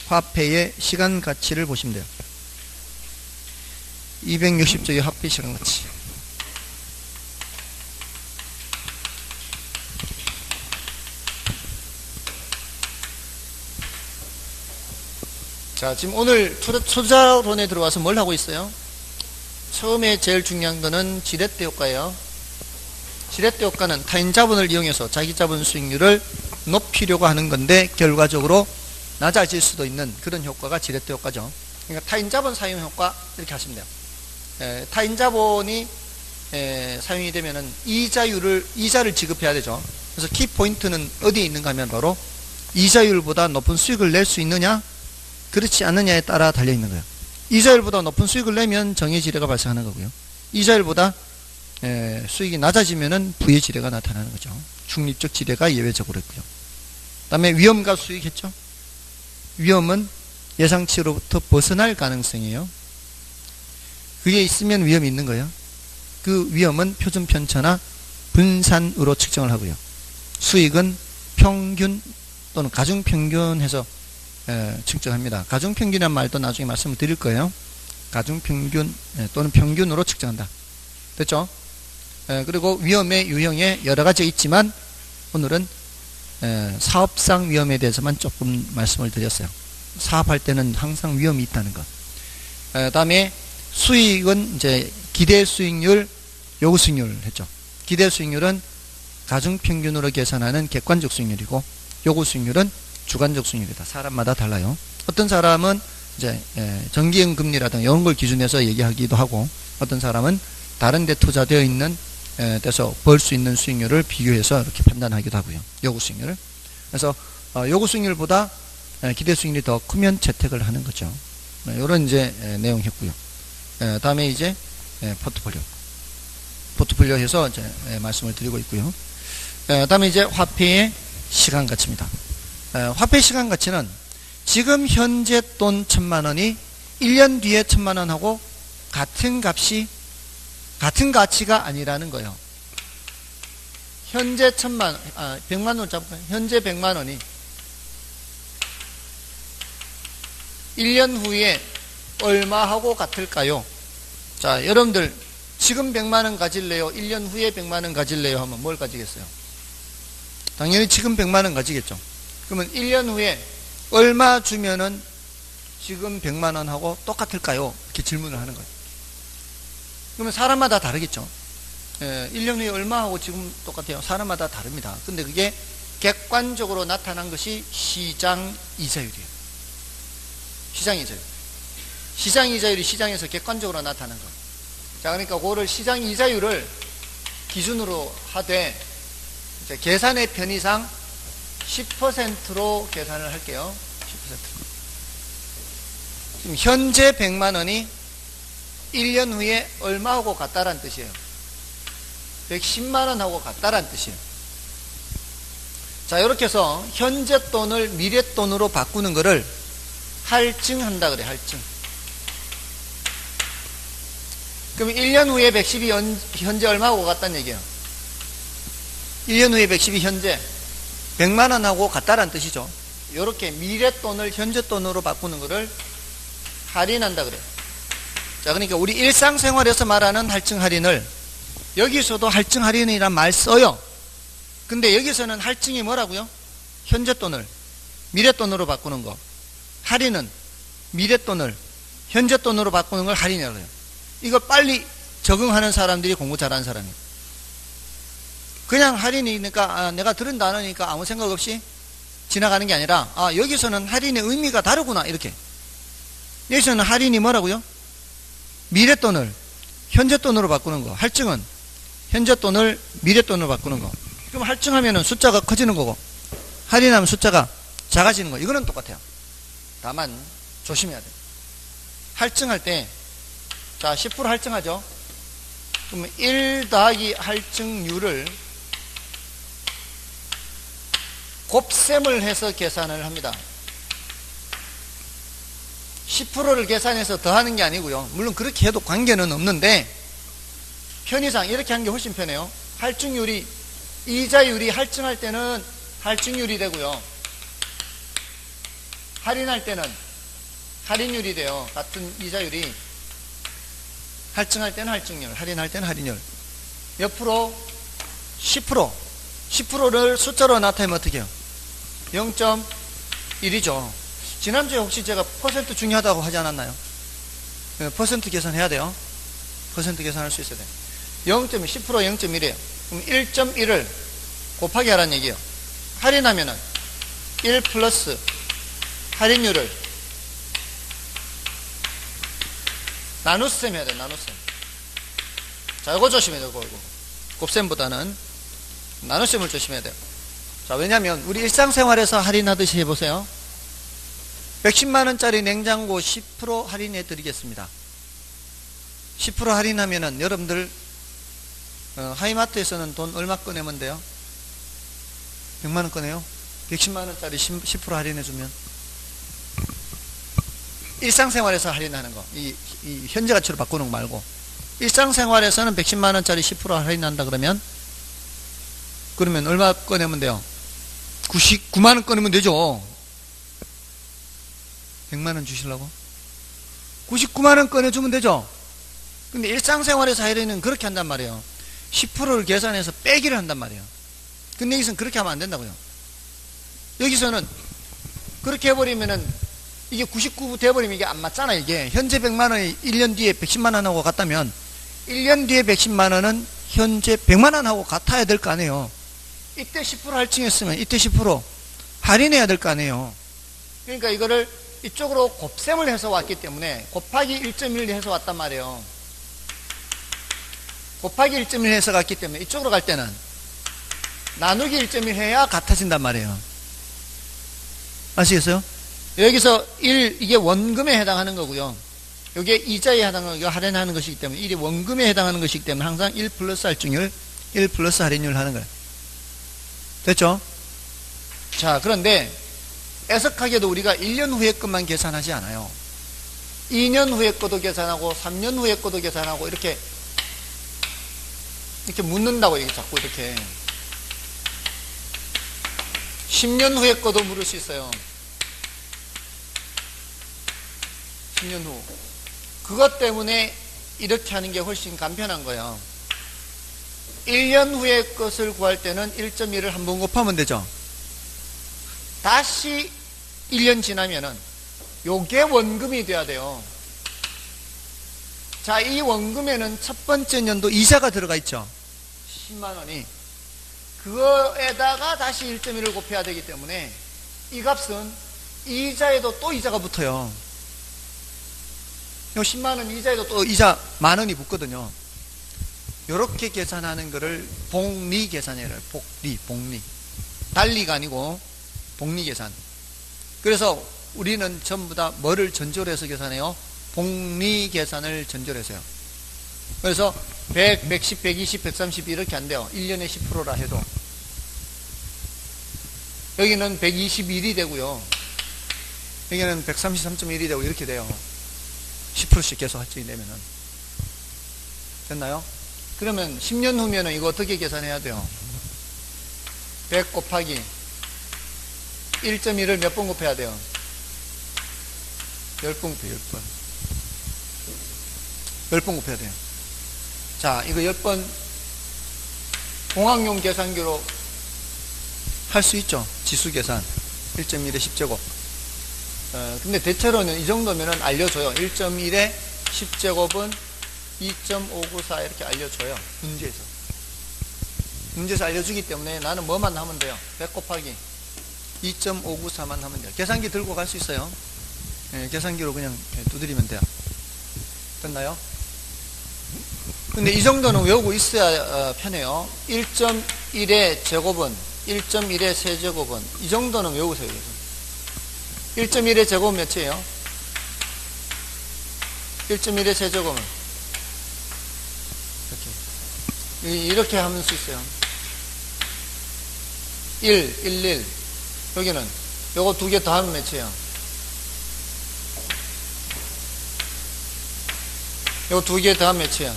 화폐의 시간 가치를 보시면 돼요. 260쪽에 화폐 시간 가치. 자, 지금 오늘 투자론에 들어와서 뭘 하고 있어요? 처음에 제일 중요한 거는 지렛대 효과예요. 지렛대 효과는 타인 자본을 이용해서 자기 자본 수익률을 높이려고 하는 건데 결과적으로 낮아질 수도 있는 그런 효과가 지렛대 효과죠. 그러니까 타인 자본 사용 효과 이렇게 하시면 돼요. 타인 자본이 사용이 되면은 이자를 지급해야 되죠. 그래서 키 포인트는 어디에 있는가 하면 바로 이자율보다 높은 수익을 낼 수 있느냐 그렇지 않느냐에 따라 달려있는 거예요. 이자율보다 높은 수익을 내면 정해지뢰가 발생하는 거고요. 이자율보다 수익이 낮아지면은 부의지뢰가 나타나는 거죠. 중립적 지뢰가 예외적으로 있고요. 그 다음에 위험과 수익 했죠. 위험은 예상치로부터 벗어날 가능성이에요. 그게 있으면 위험이 있는 거예요. 그 위험은 표준 편차나 분산으로 측정을 하고요. 수익은 평균 또는 가중평균해서 측정합니다. 가중평균이란 말도 나중에 말씀을 드릴 거예요. 가중평균 또는 평균으로 측정한다. 됐죠? 그리고 위험의 유형에 여러 가지 있지만 오늘은 사업상 위험에 대해서만 조금 말씀을 드렸어요. 사업할 때는 항상 위험이 있다는 것. 다음에 수익은 이제 기대 수익률, 요구 수익률 했죠. 기대 수익률은 가중평균으로 계산하는 객관적 수익률이고 요구 수익률은 주관적 수익률이다. 사람마다 달라요. 어떤 사람은 이제 정기형 금리라든가 이런 걸 기준해서 얘기하기도 하고 어떤 사람은 다른 데 투자되어 있는 데서 벌 수 있는 수익률을 비교해서 이렇게 판단하기도 하고요. 요구 수익률을. 그래서 요구 수익률보다 기대 수익률이 더 크면 채택을 하는 거죠. 이런 이제 내용했고요. 다음에 이제 포트폴리오 해서 이제 말씀을 드리고 있고요. 다음에 이제 화폐의 시간 가치입니다. 화폐 시간 가치는 지금 현재 돈 1,000만 원이 1년 뒤에 1,000만 원하고 같은 가치가 아니라는 거예요. 현재 100만 원 잡을까요? 현재 100만 원이 1년 후에 얼마하고 같을까요? 자, 여러분들 지금 100만 원 가질래요? 1년 후에 100만 원 가질래요? 하면 뭘 가지겠어요? 당연히 지금 100만 원 가지겠죠. 그러면 1년 후에 얼마 주면은 지금 100만 원하고 똑같을까요? 이렇게 질문을 하는 거예요. 그러면 사람마다 다르겠죠. 1년 후에 얼마하고 지금 똑같아요? 사람마다 다릅니다. 근데 그게 객관적으로 나타난 것이 시장 이자율이에요. 시장 이자율. 시장 이자율이 시장에서 객관적으로 나타난 거예요. 자, 그러니까 그거를 시장 이자율을 기준으로 하되 이제 계산의 편의상 10%로 계산을 할게요. 10%. 지금 현재 100만 원이 1년 후에 얼마하고 같다란 뜻이에요. 110만 원하고 같다란 뜻이에요. 자, 이렇게 해서 현재 돈을 미래 돈으로 바꾸는 거를 할증한다 그래, 할증. 그럼 1년 후에 110이 현재 얼마하고 같다는 얘기예요. 1년 후에 110이 현재 100만 원하고 같다란 뜻이죠. 이렇게 미래 돈을 현재 돈으로 바꾸는 거를 할인한다 그래요. 자, 그러니까 우리 일상생활에서 말하는 할증 할인을 여기서도 할증 할인이란 말 써요. 근데 여기서는 할증이 뭐라고요? 현재 돈을 미래 돈으로 바꾸는 거. 할인은 미래 돈을 현재 돈으로 바꾸는 걸 할인이라고 해요. 이거 빨리 적응하는 사람들이 공부 잘하는 사람이에요. 그냥 할인이니까 내가 들은 단어니까 아무 생각 없이 지나가는 게 아니라 여기서는 할인의 의미가 다르구나 이렇게. 여기서는 할인이 뭐라고요? 미래 돈을 현재 돈으로 바꾸는 거. 할증은 현재 돈을 미래 돈으로 바꾸는 거. 그럼 할증하면은 숫자가 커지는 거고 할인하면 숫자가 작아지는 거. 이거는 똑같아요. 다만 조심해야 돼요. 할증할 때, 자, 10% 할증하죠? 그러면 1 더하기 할증률을 곱셈을 해서 계산을 합니다. 10%를 계산해서 더하는 게 아니고요. 물론 그렇게 해도 관계는 없는데 편의상 이렇게 하는 게 훨씬 편해요. 할증률이, 이자율이 할증할 때는 할증률이 되고요. 할인할 때는 할인율이 돼요. 같은 이자율이. 할증할 때는 할증률, 할인할 때는 할인율. 옆으로 10%를 숫자로 나타내면 어떻게 해요? 0.1이죠. 지난주에 혹시 제가 퍼센트 중요하다고 하지 않았나요? 퍼센트 계산해야 돼요. 퍼센트 계산할 수 있어야 돼요. 0.1, 10% 0.1이에요. 그럼 1.1을 곱하기 하라는 얘기예요. 할인하면은 1 플러스 할인율을 나눗셈 해야 돼요. 나눗셈. 자, 이거 조심해야 돼요. 이거. 곱셈보다는 나눗셈을 조심해야 돼요. 자, 왜냐면 우리 일상생활에서 할인하듯이 해보세요. 110만원짜리 냉장고 10% 할인해 드리겠습니다. 10% 할인하면은 여러분들 하이마트에서는 돈 얼마 꺼내면 돼요? 100만원 꺼내요? 110만원짜리 10% 할인해주면 일상생활에서 할인하는 거, 이 현재 가치로 바꾸는 거 말고 일상생활에서는 110만원짜리 10% 할인한다 그러면 얼마 꺼내면 돼요? 99만원 꺼내면 되죠. 100만원 주시려고? 99만원 꺼내주면 되죠. 근데 일상생활에서 할인은 그렇게 한단 말이에요. 10%를 계산해서 빼기를 한단 말이에요. 근데 여기서는 그렇게 하면 안 된다고요. 여기서는 그렇게 해버리면은 이게 99 돼버리면 이게 안 맞잖아. 이게 현재 100만원이 1년 뒤에 110만원하고 같다면 1년 뒤에 110만원은 현재 100만원하고 같아야 될 거 아니에요. 이때 10% 할증했으면 이때 10% 할인해야 될 거 아니에요. 그러니까 이거를 이쪽으로 곱셈을 해서 왔기 때문에 곱하기 1.1 해서 왔단 말이에요. 곱하기 1.1 해서 갔기 때문에 이쪽으로 갈 때는 나누기 1.1 해야 같아진단 말이에요. 아시겠어요? 여기서 1, 이게 원금에 해당하는 거고요. 이게 이자에 해당하는 거, 할인하는 것이기 때문에 1이 원금에 해당하는 것이기 때문에 항상 1 플러스 할증률, 1 플러스 할인율 하는 거예요. 됐죠? 자, 그런데 애석하게도 우리가 1년 후의 것만 계산하지 않아요. 2년 후의 것도 계산하고 3년 후의 것도 계산하고 이렇게 묻는다고 이게 자꾸 이렇게 10년 후의 것도 물을 수 있어요. 10년 후. 그것 때문에 이렇게 하는 게 훨씬 간편한 거예요. 1년 후의 것을 구할 때는 1.1을 한번 곱하면 되죠. 다시 1년 지나면은 요게 원금이 돼야 돼요. 자, 이 원금에는 첫 번째 년도 이자가 들어가 있죠. 10만원이. 그거에다가 다시 1.1을 곱해야 되기 때문에 이 값은 이자에도 또 이자가 붙어요. 요 10만원 이자에도 또 이자 만원이 붙거든요. 요렇게 계산하는 거를 복리 계산이래요. 복리. 달리가 아니고 복리 계산. 그래서 우리는 전부 다 뭐를 전조로 해서 계산해요? 복리 계산을 전조로 해서요. 그래서 100, 110, 120, 130 이렇게 안 돼요. 1년에 10%라 해도. 여기는 121이 되고요. 여기는 133.1이 되고 이렇게 돼요. 10%씩 계속 할증이 되면은. 됐나요? 그러면 10년 후면은 이거 어떻게 계산해야 돼요? 100 곱하기 1.1을 몇 번 곱해야 돼요? 10번 곱해요, 10번. 10번 곱해야 돼요. 자, 이거 10번 공학용 계산기로 할 수 있죠? 지수 계산 1.1의 10제곱. 근데 대체로는 이 정도면은 알려줘요. 1.1의 10제곱은 2.594 이렇게 알려줘요. 문제에서 알려주기 때문에 나는 뭐만 하면 돼요? 100 곱하기 2.594만 하면 돼요. 계산기 들고 갈 수 있어요. 계산기로 그냥 두드리면 돼요. 됐나요? 근데 이 정도는 외우고 있어야 편해요. 1.1의 제곱은 1.1의 세제곱은 이 정도는 외우세요. 1.1의 제곱은 몇이에요? 1.1의 세제곱은 이렇게 하면 수 있어요. 1. 여기는 요거 두 개 더하면 몇이에요? 요거 두 개 더하면 몇이에요?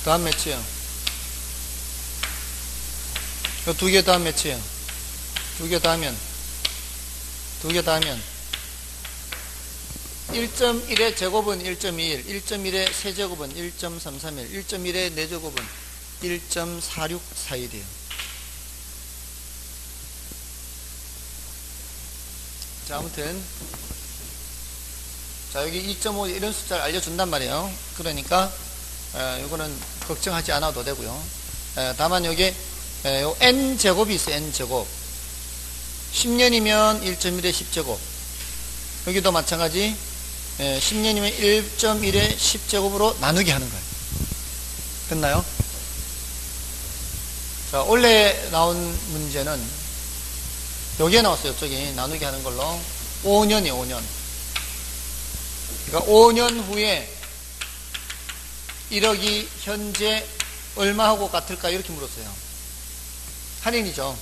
더하면 몇이에요? 요 두 개 더하면 몇이에요? 두 개 더하면 1.1의 제곱은 1.21, 1.1의 세제곱은 1.331, 1.1의 네제곱은 1.4641이에요. 자, 아무튼 자, 여기 2.5 이런 숫자를 알려준단 말이에요. 그러니까 이거는 걱정하지 않아도 되고요. 다만 여기 요 n제곱이 있어요. n제곱 10년이면 1.1의 10제곱, 여기도 마찬가지 10년이면 1.1의 10제곱으로 나누기 하는 거예요. 됐나요? 자, 원래 나온 문제는 여기에 나왔어요. 저기 나누기 하는 걸로 5년이에요. 5년. 그러니까 5년 후에 1억이 현재 얼마하고 같을까 이렇게 물었어요. 할인이죠.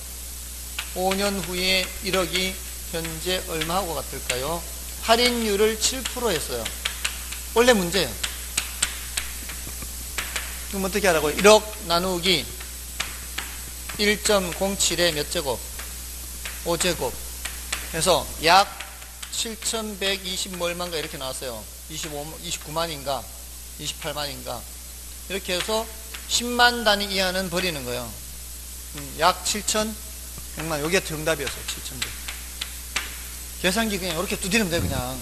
5년 후에 1억이 현재 얼마하고 같을까요? 할인율을 7% 했어요. 원래 문제예요. 그럼 어떻게 하라고요? 1억 나누기 1.07의 몇 제곱? 5제곱 해서 약 7,120 얼마인가 이렇게 나왔어요. 29만인가 28만인가 이렇게 해서 10만 단위 이하는 버리는 거예요. 약 7,100만. 여기가 정답이었어요. 7,100. 계산기 그냥 이렇게 두드리면 돼요. 그냥.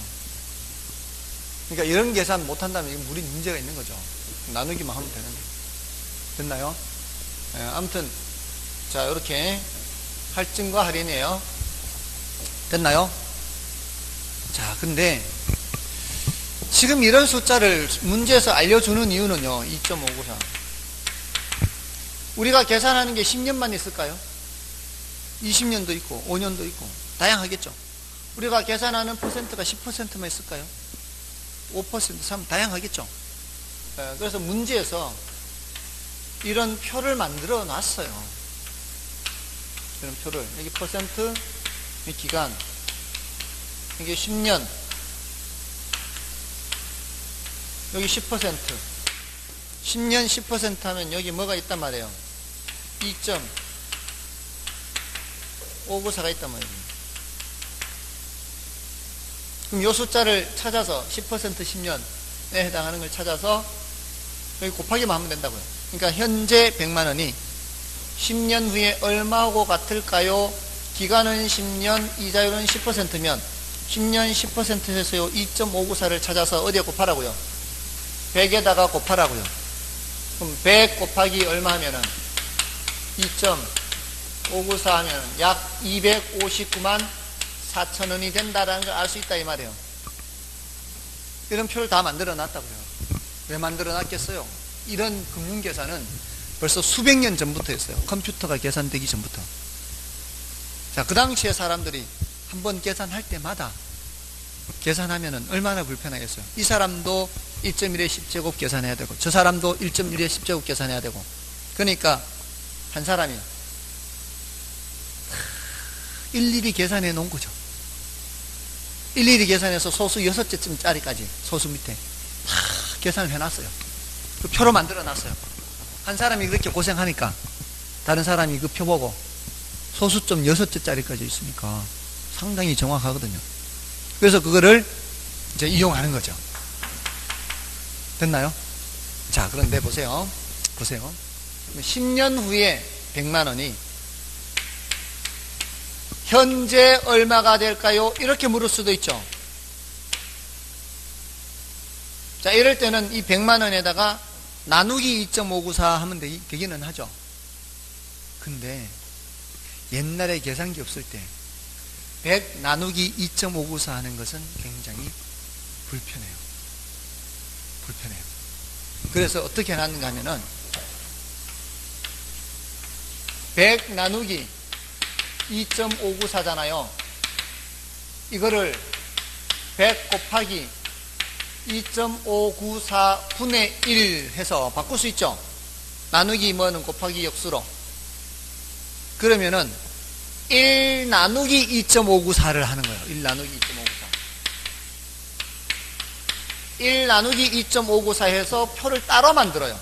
그러니까 이런 계산 못한다면 이게 우리 문제가 있는 거죠. 나누기만 하면 되는 거예요. 됐나요? 아무튼 자, 이렇게 할증과 할인이에요. 됐나요? 자, 근데 지금 이런 숫자를 문제에서 알려주는 이유는요. 2.594. 우리가 계산하는 게 10년만 있을까요? 20년도 있고 5년도 있고 다양하겠죠. 우리가 계산하는 퍼센트가 10%만 있을까요? 5%, 3% 다양하겠죠. 그래서 문제에서 이런 표를 만들어 놨어요. 이런 표를. 여기 퍼센트, 이 기간, 이게 10년, 여기 10%. 10년 10% 하면 여기 뭐가 있단 말이에요? 2.594가 있단 말이에요. 그럼 이 숫자를 찾아서 10% 10년에 해당하는 걸 찾아서 여기 곱하기만 하면 된다고요. 그러니까 현재 100만 원이 10년 후에 얼마하고 같을까요? 기간은 10년, 이자율은 10%면 10년 10%에서 요 2.594를 찾아서 어디에 곱하라고요? 100에다가 곱하라고요. 그럼 100 곱하기 얼마 하면은 2.594 하면 약 259만 4천 원이 된다라는 걸 알 수 있다 이 말이에요. 이런 표를 다 만들어 놨다고요. 왜 만들어 놨겠어요? 이런 금융계산은 벌써 수백 년 전부터 했어요. 컴퓨터가 계산되기 전부터. 자, 그 당시에 사람들이 한번 계산할 때마다 계산하면은 얼마나 불편하겠어요. 이 사람도 1.1의 10제곱 계산해야 되고 저 사람도 1.1의 10제곱 계산해야 되고, 그러니까 한 사람이 일일이 계산해 놓은 거죠. 일일이 계산해서 소수 6개쯤짜리까지 소수 밑에 다 계산을 해놨어요. 그 표로 만들어 놨어요. 한 사람이 그렇게 고생하니까 다른 사람이 그 표 보고 소수점 6개짜리까지 있으니까 상당히 정확하거든요. 그래서 그거를 이제 이용하는 거죠. 됐나요? 자, 그런데 보세요. 10년 후에 100만 원이 현재 얼마가 될까요? 이렇게 물을 수도 있죠. 자, 이럴 때는 이 100만 원에다가 나누기 2.594 하면 되기는 하죠. 근데 옛날에 계산기 없을 때 100 나누기 2.594 하는 것은 굉장히 불편해요. 그래서 어떻게 하는가 하면은 100 나누기 2.594잖아요. 이거를 100 곱하기 2.594분의 1 해서 바꿀 수 있죠. 나누기 뭐는 곱하기 역수로. 그러면은 1 나누기 2.594를 하는 거예요. 1 나누기 2.594. 1 나누기 2.594 해서 표를 따로 만들어요.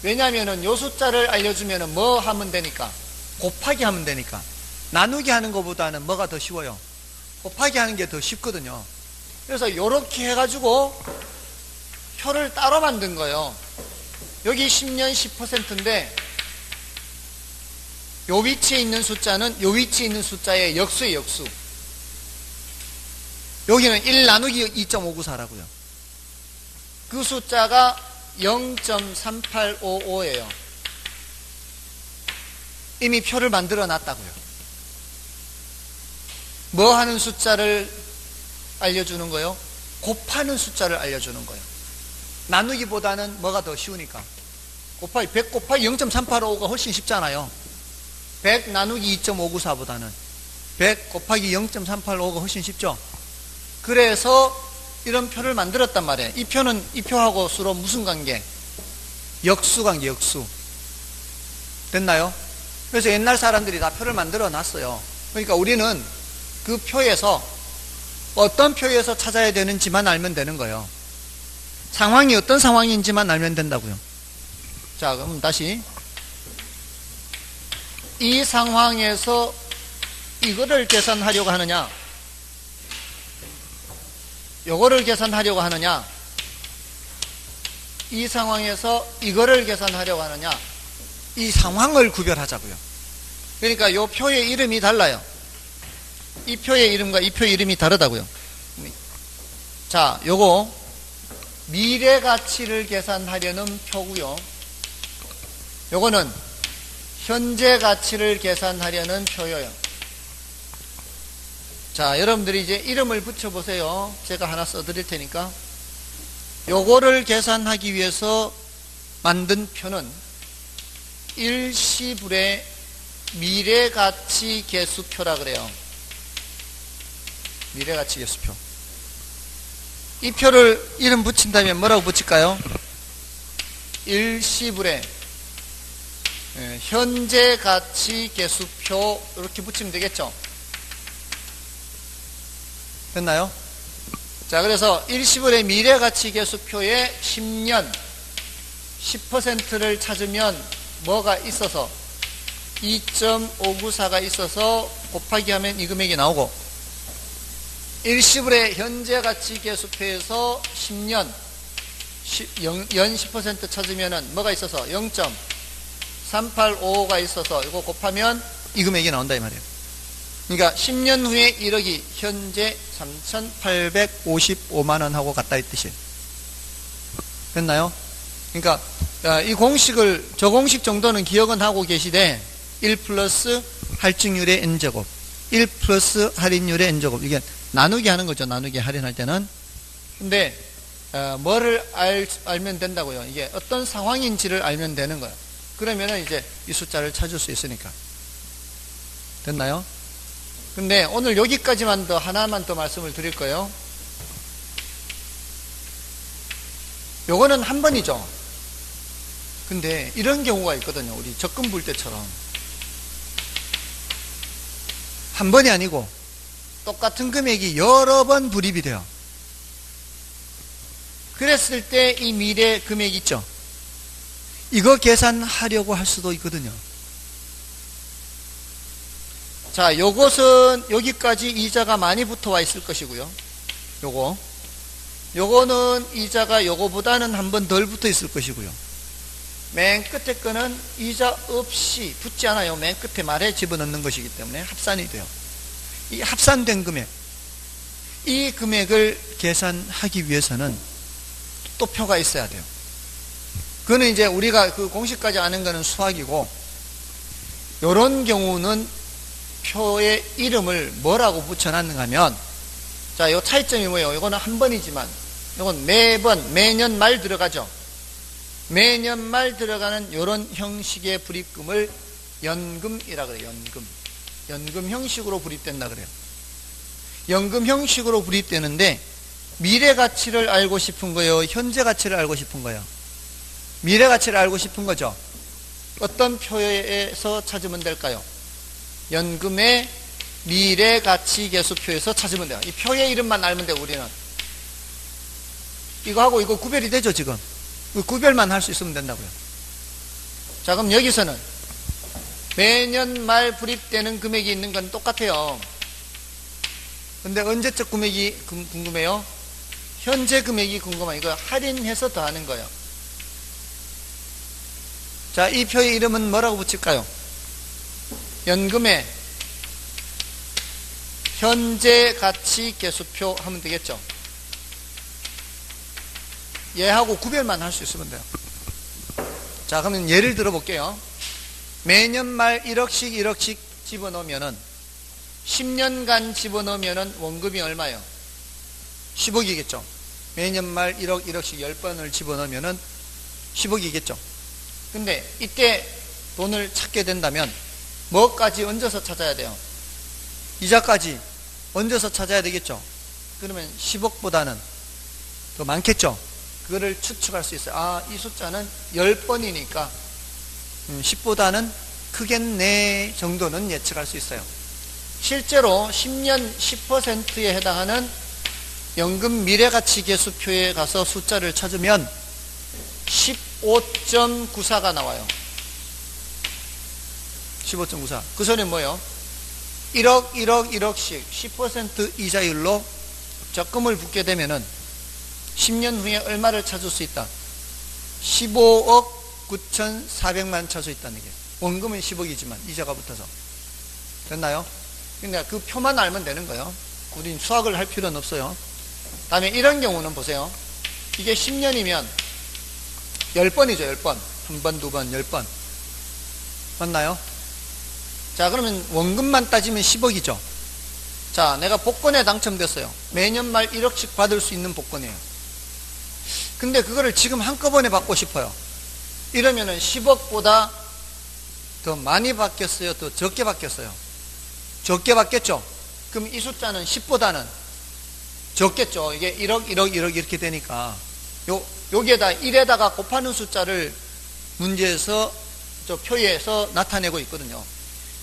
왜냐하면은 요 숫자를 알려주면은 뭐 하면 되니까? 곱하기 하면 되니까. 나누기 하는 것보다는 뭐가 더 쉬워요? 곱하기 하는 게 더 쉽거든요. 그래서 요렇게 해가지고 표를 따로 만든 거예요. 여기 10년 10%인데 요 위치에 있는 숫자는 요 위치에 있는 숫자의 역수의 역수. 여기는 1 나누기 2.594라고요. 그 숫자가 0.3855예요. 이미 표를 만들어 놨다고요. 뭐 하는 숫자를 알려주는 거예요? 곱하는 숫자를 알려주는 거예요. 나누기보다는 뭐가 더 쉬우니까. 곱하기 100 곱하기 0.3855가 훨씬 쉽잖아요. 100 나누기 2.594보다는 100 곱하기 0.385가 훨씬 쉽죠. 그래서 이런 표를 만들었단 말이에요. 이 표는 이 표하고 수로 무슨 관계? 역수 관계, 역수. 됐나요? 그래서 옛날 사람들이 다 표를 만들어 놨어요. 그러니까 우리는 그 표에서 어떤 표에서 찾아야 되는지만 알면 되는 거예요. 상황이 어떤 상황인지만 알면 된다고요. 자, 그럼 다시. 이 상황에서 이거를 계산하려고 하느냐, 요거를 계산하려고 하느냐, 이 상황에서 이거를 계산하려고 하느냐, 이 상황을 구별하자고요. 그러니까 요 표의 이름이 달라요. 이 표의 이름과 이 표의 이름이 다르다고요. 자, 요거 미래 가치를 계산하려는 표고요. 요거는 현재 가치를 계산하려는 표예요. 자, 여러분들이 이제 이름을 붙여보세요. 제가 하나 써드릴 테니까. 요거를 계산하기 위해서 만든 표는 일시불의 미래가치 계수표라 그래요. 미래가치 계수표. 이 표를 이름 붙인다면 뭐라고 붙일까요? 일시불의 현재가치 계수표, 이렇게 붙이면 되겠죠. 됐나요? 자, 그래서 일시불의 미래가치 계수표에 10년 10%를 찾으면 뭐가 있어서 2.594가 있어서 곱하기 하면 이 금액이 나오고, 일시불의 현재가치 계수표에서 10년 연 10% 찾으면 뭐가 있어서 0.385가 있어서 이거 곱하면 이 금액이 나온다 이 말이에요. 그러니까 10년 후에 1억이 현재 3,855만원 하고 같다 이 뜻이에요. 됐나요? 그러니까 이 공식을, 저 공식 정도는 기억은 하고 계시되 1 플러스 할증률의 n제곱 1 플러스 할인율의 n제곱, 이게 나누기 하는 거죠. 나누기 할인할 때는. 근데 뭐를 알면 된다고요? 이게 어떤 상황인지를 알면 되는 거예요. 그러면은 이제 이 숫자를 찾을 수 있으니까. 됐나요? 근데 오늘 여기까지만 더, 하나만 더 말씀을 드릴 거예요. 요거는 한 번이죠. 근데 이런 경우가 있거든요. 우리 적금 볼 때처럼 한 번이 아니고 똑같은 금액이 여러 번 불입이 돼요. 그랬을 때 이 미래 금액 있죠. 이거 계산하려고 할 수도 있거든요. 자, 요것은 여기까지 이자가 많이 붙어 와 있을 것이고요. 요거는 이자가 요거보다는 한 번 덜 붙어 있을 것이고요. 맨 끝에 거는 이자 없이 붙지 않아요. 맨 끝에 말에 집어넣는 것이기 때문에 합산이 돼요. 이 합산된 금액, 이 금액을 계산하기 위해서는 또 표가 있어야 돼요. 그거는 이제 우리가 그 공식까지 아는 거는 수학이고, 요런 경우는 표의 이름을 뭐라고 붙여놨는가 하면, 자, 요 차이점이 뭐예요? 이거는 한 번이지만, 이건 매번, 매년 말 들어가죠. 매년 말 들어가는 요런 형식의 불입금을 연금이라 그래요. 연금. 연금 형식으로 불입된다 그래요. 연금 형식으로 불입되는데, 미래 가치를 알고 싶은 거예요? 현재 가치를 알고 싶은 거예요? 미래 가치를 알고 싶은 거죠. 어떤 표에서 찾으면 될까요? 연금의 미래 가치 계수표에서 찾으면 돼요. 이 표의 이름만 알면 돼요, 우리는. 이거하고 이거 구별이 되죠, 지금? 구별만 할 수 있으면 된다고요. 자, 그럼 여기서는 매년 말 불입되는 금액이 있는 건 똑같아요. 근데 언제적 금액이 궁금해요? 현재 금액이 궁금해요. 이거 할인해서 더하는 거예요. 자, 이 표의 이름은 뭐라고 붙일까요? 연금의 현재 가치 계수표 하면 되겠죠. 얘하고 구별만 할 수 있으면 돼요. 자, 그러면 예를 들어 볼게요. 매년 말 1억씩 1억씩 집어넣으면은 10년간 집어넣으면은 원금이 얼마예요? 10억이겠죠. 매년 말 1억 1억씩 10번을 집어넣으면은 10억이겠죠. 근데 이때 돈을 찾게 된다면 뭐까지 얹어서 찾아야 돼요? 이자까지 얹어서 찾아야 되겠죠. 그러면 10억보다는 더 많겠죠. 그거를 추측할 수 있어요. 아, 이 숫자는 10번이니까 10보다는 크겠네 정도는 예측할 수 있어요. 실제로 10년 10%에 해당하는 연금 미래가치 계수표에 가서 숫자를 찾으면 15.94가 나와요. 15.94. 그 소리는 뭐예요? 1억 1억 1억씩 10% 이자율로 적금을 붓게 되면은 10년 후에 얼마를 찾을 수 있다? 15억 9,400만 찾을 수 있다는 얘기예요. 원금은 10억이지만 이자가 붙어서. 됐나요? 근데 그 표만 알면 되는 거예요. 우린 수학을 할 필요는 없어요. 다음에 이런 경우는 보세요. 이게 10년이면 10번이죠. 10번. 한 번, 두 번, 10번. 맞나요? 자, 그러면 원금만 따지면 10억이죠. 자, 내가 복권에 당첨됐어요. 매년 말 1억씩 받을 수 있는 복권이에요. 근데 그거를 지금 한꺼번에 받고 싶어요. 이러면은 10억보다 더 많이 받겠어요? 더 적게 받겠어요? 적게 받겠죠? 그럼 이 숫자는 10보다는 적겠죠? 이게 1억, 1억, 1억 이렇게 되니까. 여기에다 1에다가 곱하는 숫자를 문제에서, 저 표에서 나타내고 있거든요.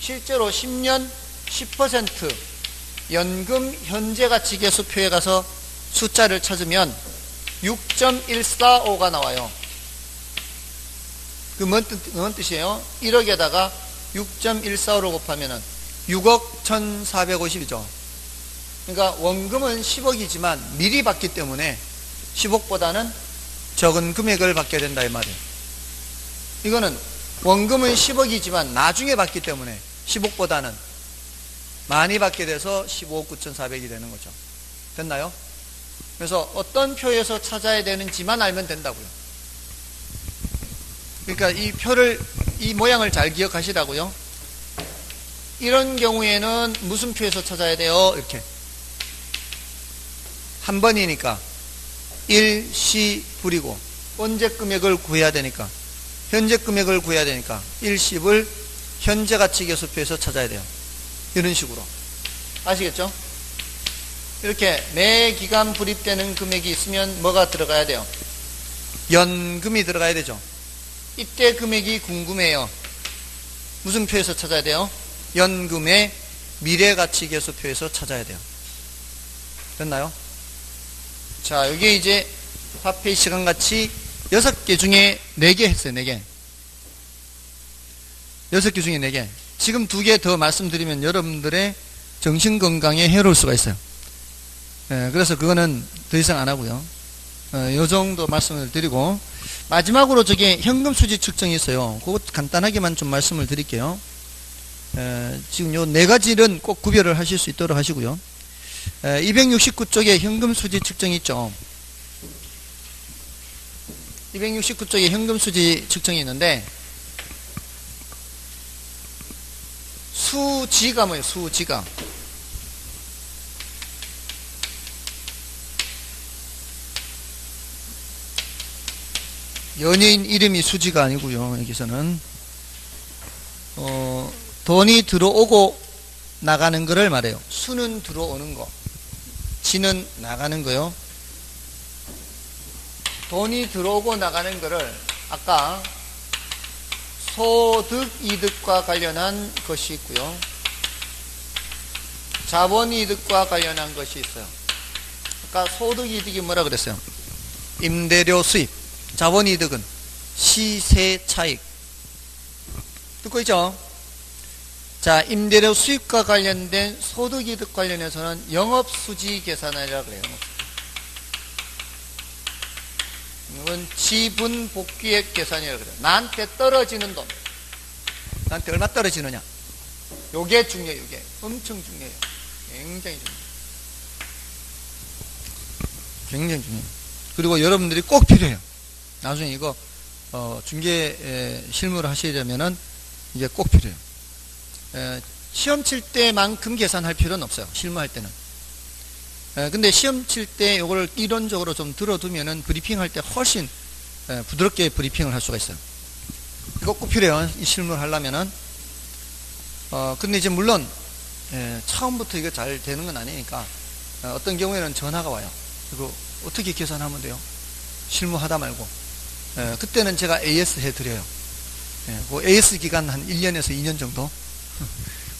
실제로 10년 10% 연금 현재가치 계수표에 가서 숫자를 찾으면 6.145가 나와요. 그 뭔 뜻이에요? 1억에다가 6.145로 곱하면은 6억 1,450이죠. 그러니까 원금은 10억이지만 미리 받기 때문에 10억보다는 적은 금액을 받게 된다 이 말이에요. 이거는 원금은 10억이지만 나중에 받기 때문에 10억보다는 많이 받게 돼서 15억 9,400이 되는 거죠. 됐나요? 그래서 어떤 표에서 찾아야 되는지만 알면 된다고요. 그러니까 이 표를, 이 모양을 잘 기억하시라고요. 이런 경우에는 무슨 표에서 찾아야 돼요? 이렇게 한 번이니까 일시불이고 언제 금액을 구해야 되니까 현재 금액을 구해야 되니까 일시불 현재가치 계수표에서 찾아야 돼요. 이런 식으로 아시겠죠? 이렇게 매 기간 불입되는 금액이 있으면 뭐가 들어가야 돼요? 연금이 들어가야 되죠. 이때 금액이 궁금해요. 무슨 표에서 찾아야 돼요? 연금의 미래가치 계수표에서 찾아야 돼요. 됐나요? 자, 여기 이제 화폐 시간같이 6개 중에 4개 했어요. 4개. 6개 중에 4개. 지금 2개 더 말씀드리면 여러분들의 정신건강에 해로울 수가 있어요. 네, 그래서 그거는 더 이상 안 하고요. 요 정도 말씀을 드리고, 마지막으로 저게 현금 수지 측정이 있어요. 그것 간단하게만 좀 말씀을 드릴게요. 지금 요 네 가지는 꼭 구별을 하실 수 있도록 하시고요. 269쪽에 현금 수지 측정이 있죠. 269쪽에 현금 수지 측정이 있는데, 수지가 뭐예요? 수지가. 연예인 이름이 수지가 아니고요. 여기서는 돈이 들어오고 나가는 거를 말해요. 수는 들어오는 거, 지는 나가는 거요. 돈이 들어오고 나가는 거를 아까 소득 이득과 관련한 것이 있고요. 자본 이득과 관련한 것이 있어요. 아까 소득 이득이 뭐라 그랬어요? 임대료 수입. 자본 이득은 시세 차익. 듣고 있죠? 자, 임대료 수입과 관련된 소득 이득 관련해서는 영업수지 계산이라고 그래요. 이건 지분 복귀액 계산이라고 그래요. 나한테 떨어지는 돈. 나한테 얼마 떨어지느냐. 요게 중요해요. 요게 엄청 중요해요. 굉장히 중요해요. 굉장히 중요해요. 그리고 여러분들이 꼭 필요해요. 나중에 이거 중개 실무를 하시려면은 이게 꼭 필요해요. 시험 칠 때만큼 계산할 필요는 없어요. 실무할 때는. 근데 시험 칠 때 이걸 이론적으로 좀 들어두면은 브리핑 할 때 훨씬 부드럽게 브리핑을 할 수가 있어요. 이거 꼭 필요해요. 이 실무를 하려면은. 근데 이제 물론 처음부터 이거 잘 되는 건 아니니까 어떤 경우에는 전화가 와요. 이거 어떻게 계산하면 돼요? 실무하다 말고. 그때는 제가 AS 해드려요. 그 AS 기간 한 1년에서 2년 정도.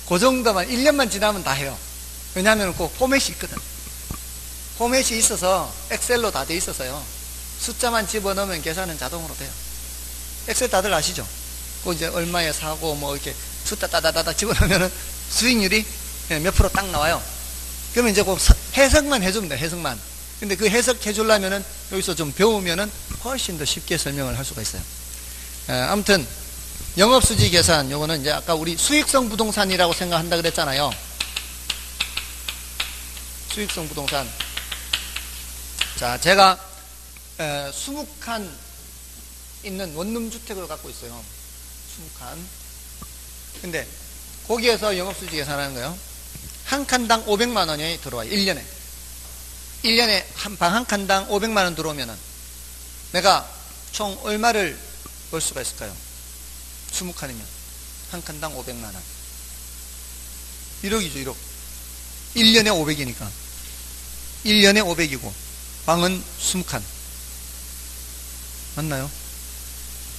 그 정도만 1년만 지나면 다 해요. 왜냐하면 그 포맷이 있거든. 포맷이 있어서 엑셀로 다 돼 있어서요. 숫자만 집어넣으면 계산은 자동으로 돼요. 엑셀 다들 아시죠? 그 이제 얼마에 사고 뭐 이렇게 숫자 따다다다 집어넣으면 수익률이 몇 프로 딱 나와요. 그러면 이제 그 해석만 해주면 돼요. 해석만. 근데 그 해석해 주려면은 여기서 좀 배우면은 훨씬 더 쉽게 설명을 할 수가 있어요. 아무튼 영업수지 계산, 요거는 이제 아까 우리 수익성 부동산이라고 생각한다 그랬잖아요. 수익성 부동산. 자, 제가 20칸 있는 원룸주택을 갖고 있어요. 20칸. 근데 거기에서 영업수지 계산하는 거예요. 한 칸당 500만 원이 들어와요. 1년에. 1년에 방 한 칸당 500만 원 들어오면은 내가 총 얼마를 벌 수가 있을까요? 20칸이면 한 칸당 500만 원. 1억이죠, 1억. 1년에 500이니까. 1년에 500이고 방은 20칸. 맞나요?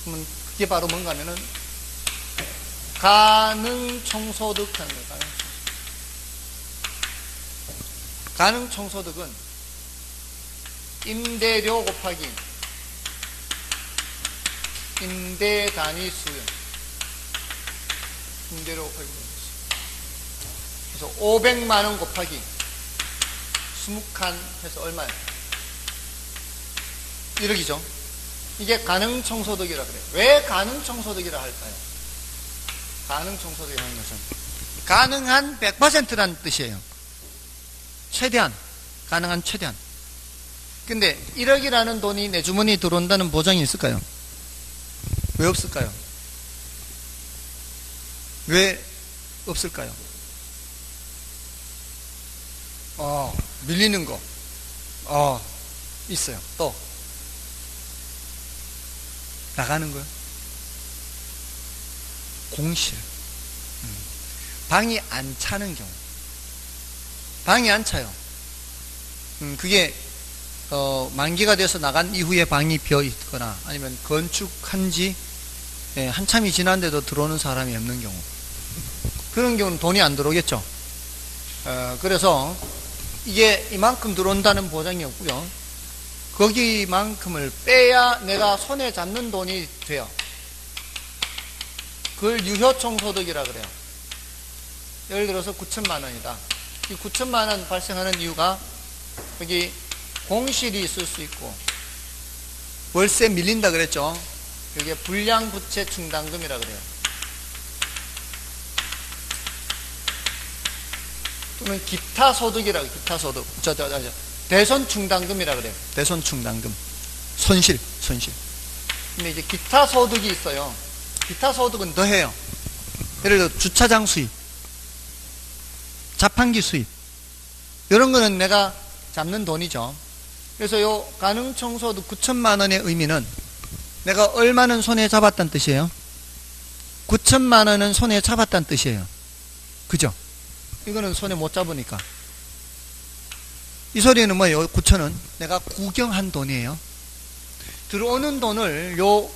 그러면 그게 바로 뭔가 하면은 가능총소득 하는 거예요. 가능총소득은 임대료 곱하기 임대 단위 수요. 임대료 곱하기. 그래서 500만 원 곱하기 20칸 해서 얼마예요? 1억이죠. 이게 가능총소득이라 그래요. 왜 가능총소득이라 할까요? 가능총소득이라는 것은 가능한 100%라는 뜻이에요. 최대한. 가능한 최대한. 근데 1억이라는 돈이 내 주머니에 들어온다는 보장이 있을까요? 왜 없을까요? 왜 없을까요? 밀리는 거. 있어요. 또. 나가는 거요. 공실. 방이 안 차는 경우. 방이 안 차요. 그게 만기가 돼서 나간 이후에 방이 비어 있거나 아니면 건축한 지 한참이 지났는데도 들어오는 사람이 없는 경우. 그런 경우는 돈이 안 들어오겠죠. 그래서 이게 이만큼 들어온다는 보장이 없고요. 거기만큼을 빼야 내가 손에 잡는 돈이 돼요. 그걸 유효총소득이라 그래요. 예를 들어서 9천만 원이다. 이 9천만 원 발생하는 이유가 여기 공실이 있을 수 있고 월세 밀린다 그랬죠. 그게 불량부채 충당금이라 그래요. 또는 기타 소득이라 그래요. 기타 소득. 대손 충당금이라 그래요. 대손 충당금. 손실. 근데 이제 기타 소득이 있어요. 기타 소득은 더해요. 예를 들어 주차장 수입, 자판기 수입, 이런 거는 내가 잡는 돈이죠. 그래서 요 가능총소득 9천만 원의 의미는 내가 얼마는 손에 잡았다는 뜻이에요. 9천만 원은 손에 잡았다는 뜻이에요. 그죠? 이거는 손에 못 잡으니까. 이 소리는 뭐예요? 9천은 내가 구경한 돈이에요. 들어오는 돈을 요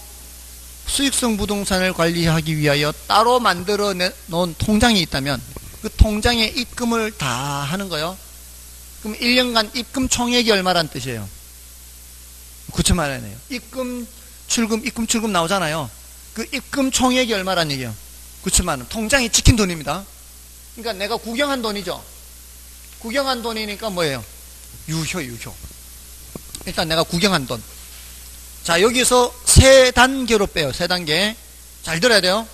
수익성 부동산을 관리하기 위하여 따로 만들어 놓은 통장이 있다면 그 통장에 입금을 다 하는 거예요. 그럼 1년간 입금 총액이 얼마란 뜻이에요? 9천만 원이에요. 입금 출금 나오잖아요. 그 입금 총액이 얼마란 얘기예요? 9천만 원. 통장에 찍힌 돈입니다. 그러니까 내가 구경한 돈이죠. 구경한 돈이니까 뭐예요? 유효. 일단 내가 구경한 돈. 자, 여기서 세 단계로 빼요. 세 단계. 잘 들어야 돼요.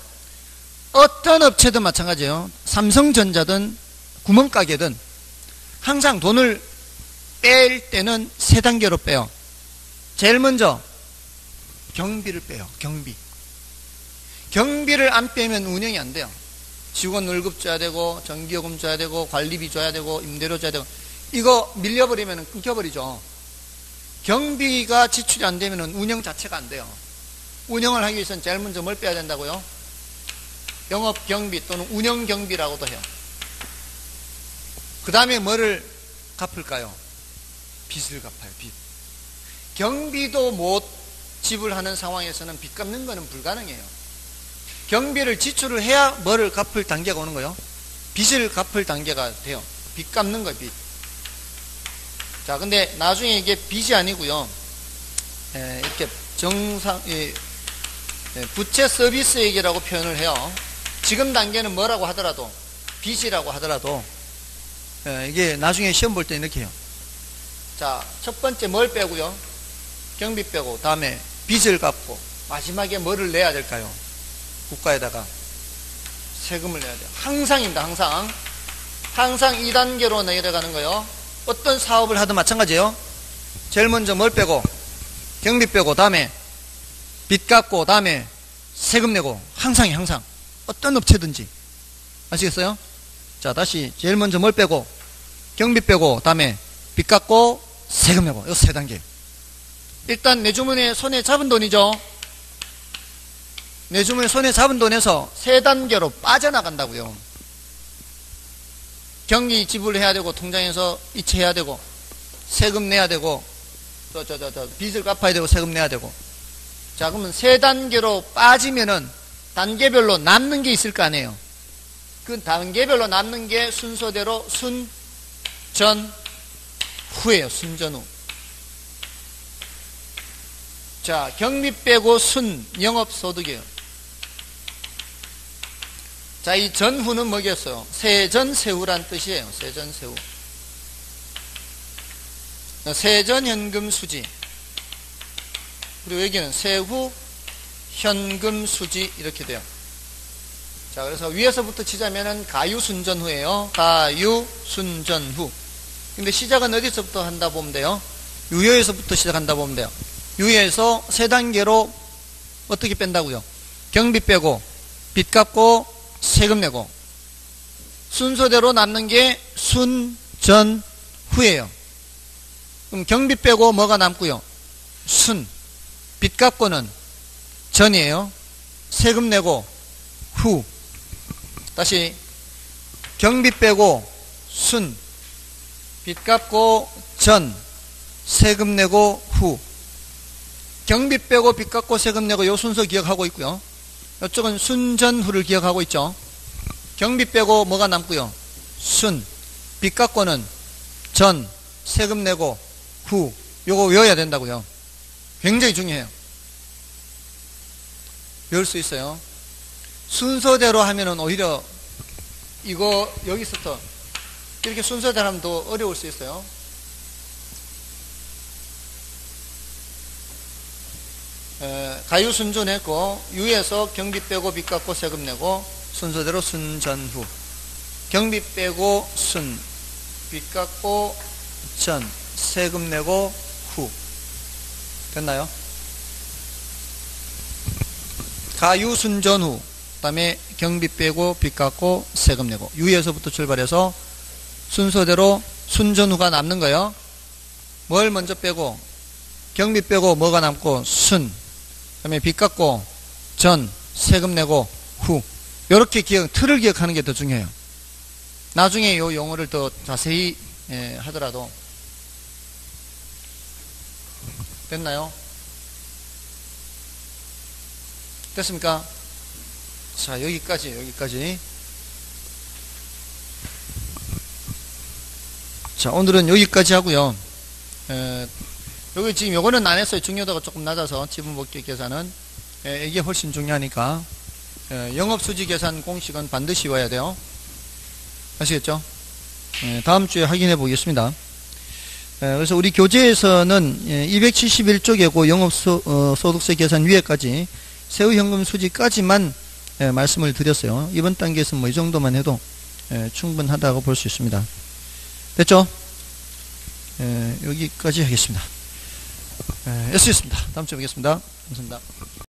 어떤 업체든 마찬가지예요. 삼성전자든 구멍가게든 항상 돈을 뺄 때는 세 단계로 빼요. 제일 먼저 경비를 빼요. 경비를 안 빼면 운영이 안 돼요. 직원 월급 줘야 되고 전기요금 줘야 되고 관리비 줘야 되고 임대료 줘야 되고 이거 밀려버리면 끊겨버리죠. 경비가 지출이 안 되면 운영 자체가 안 돼요. 운영을 하기 위해서는 제일 먼저 뭘 빼야 된다고요? 영업경비 또는 운영경비라고도 해요. 그 다음에 뭐를 갚을까요? 빚을 갚아요. 빚. 경비도 못 지불하는 상황에서는 빚 갚는 거는 불가능해요. 경비를 지출을 해야 뭐를 갚을 단계가 오는 거예요? 빚을 갚을 단계가 돼요. 빚 갚는 거예요. 빚. 자, 근데 나중에 이게 빚이 아니고요. 이렇게 부채 서비스액이라고 표현을 해요. 지금 단계는 뭐라고 하더라도 빚이라고 하더라도 이게 나중에 시험 볼 때 이렇게 해요. 자, 첫 번째 뭘 빼고요? 경비 빼고 다음에 빚을 갚고 마지막에 뭐를 내야 될까요? 국가에다가 세금을 내야 돼요. 항상입니다. 항상 2단계로 내려가는 거예요. 어떤 사업을 하든 마찬가지예요. 제일 먼저 뭘 빼고 경비 빼고 다음에 빚 갚고 다음에 세금 내고 항상 어떤 업체든지 아시겠어요? 자, 다시 제일 먼저 뭘 빼고 경비 빼고 다음에 빚 갚고 세금 내고 이 세 단계. 일단 내 주머니에 손에 잡은 돈이죠. 내 주머니에 손에 잡은 돈에서 세 단계로 빠져나간다고요. 경비 지불해야 되고 통장에서 이체해야 되고 세금 내야 되고 빚을 갚아야 되고 세금 내야 되고. 자, 그러면 세 단계로 빠지면은 단계별로 남는 게 있을 거 아니에요. 그 단계별로 남는 게 순서대로 순, 전, 후예요. 순, 전, 후. 자, 경비 빼고 순, 영업소득이에요. 자, 이 전후는 뭐겠어요? 세전, 세후란 뜻이에요. 세전, 세후. 세전, 현금, 수지. 그리고 여기는 세후, 현금, 수지 이렇게 돼요. 자, 그래서 위에서부터 치자면은 가유순전후예요. 가유순전후. 근데 시작은 어디서부터 한다 보면 돼요? 유효에서부터 시작한다 보면 돼요. 유효에서 세 단계로 어떻게 뺀다고요? 경비 빼고 빚 갚고 세금 내고 순서대로 남는 게 순, 전, 후예요. 그럼 경비 빼고 뭐가 남고요? 순. 빚 갚고는 전이에요. 세금 내고 후. 다시 경비 빼고 순, 빚 갚고 전, 세금 내고 후. 경비 빼고 빚 갚고 세금 내고 요 순서 기억하고 있고요. 이쪽은 순, 전, 후를 기억하고 있죠. 경비 빼고 뭐가 남고요? 순, 빚 갚고는 전, 세금 내고 후. 요거 외워야 된다고요. 굉장히 중요해요. 외울 수 있어요. 순서대로 하면은 오히려 이거 여기서부터 이렇게 순서대로 하면 더 어려울 수 있어요. 가유 순전했고 유에서 경비 빼고 빚 갚고 세금 내고 순서대로 순전후. 경비 빼고 순, 빚 갚고 전, 세금 내고 후. 됐나요? 가유 순전후. 그 다음에 경비 빼고 빚 갚고 세금 내고. 유에서부터 출발해서 순서대로 순전후가 남는 거예요. 뭘 먼저 빼고? 경비 빼고 뭐가 남고? 순. 그 다음에 빚 갚고 전, 세금 내고 후. 이렇게 틀을 기억하는 게 더 중요해요. 나중에 이 용어를 더 자세히 하더라도. 됐나요? 됐습니까? 자, 여기까지. 자, 오늘은 여기까지 하고요. 여기 지금 요거는 안 했어요. 중요도가 조금 낮아서 지분복귀 계산은. 이게 훨씬 중요하니까. 영업수지 계산 공식은 반드시 와야 돼요. 아시겠죠? 다음 주에 확인해 보겠습니다. 그래서 우리 교재에서는 271쪽이고 영업소득세 계산 위에까지 세후현금 수지까지만 말씀을 드렸어요. 이번 단계에서는 뭐 이 정도만 해도 충분하다고 볼 수 있습니다. 됐죠? 여기까지 하겠습니다. S였습니다. 다음 주에 뵙겠습니다. 감사합니다.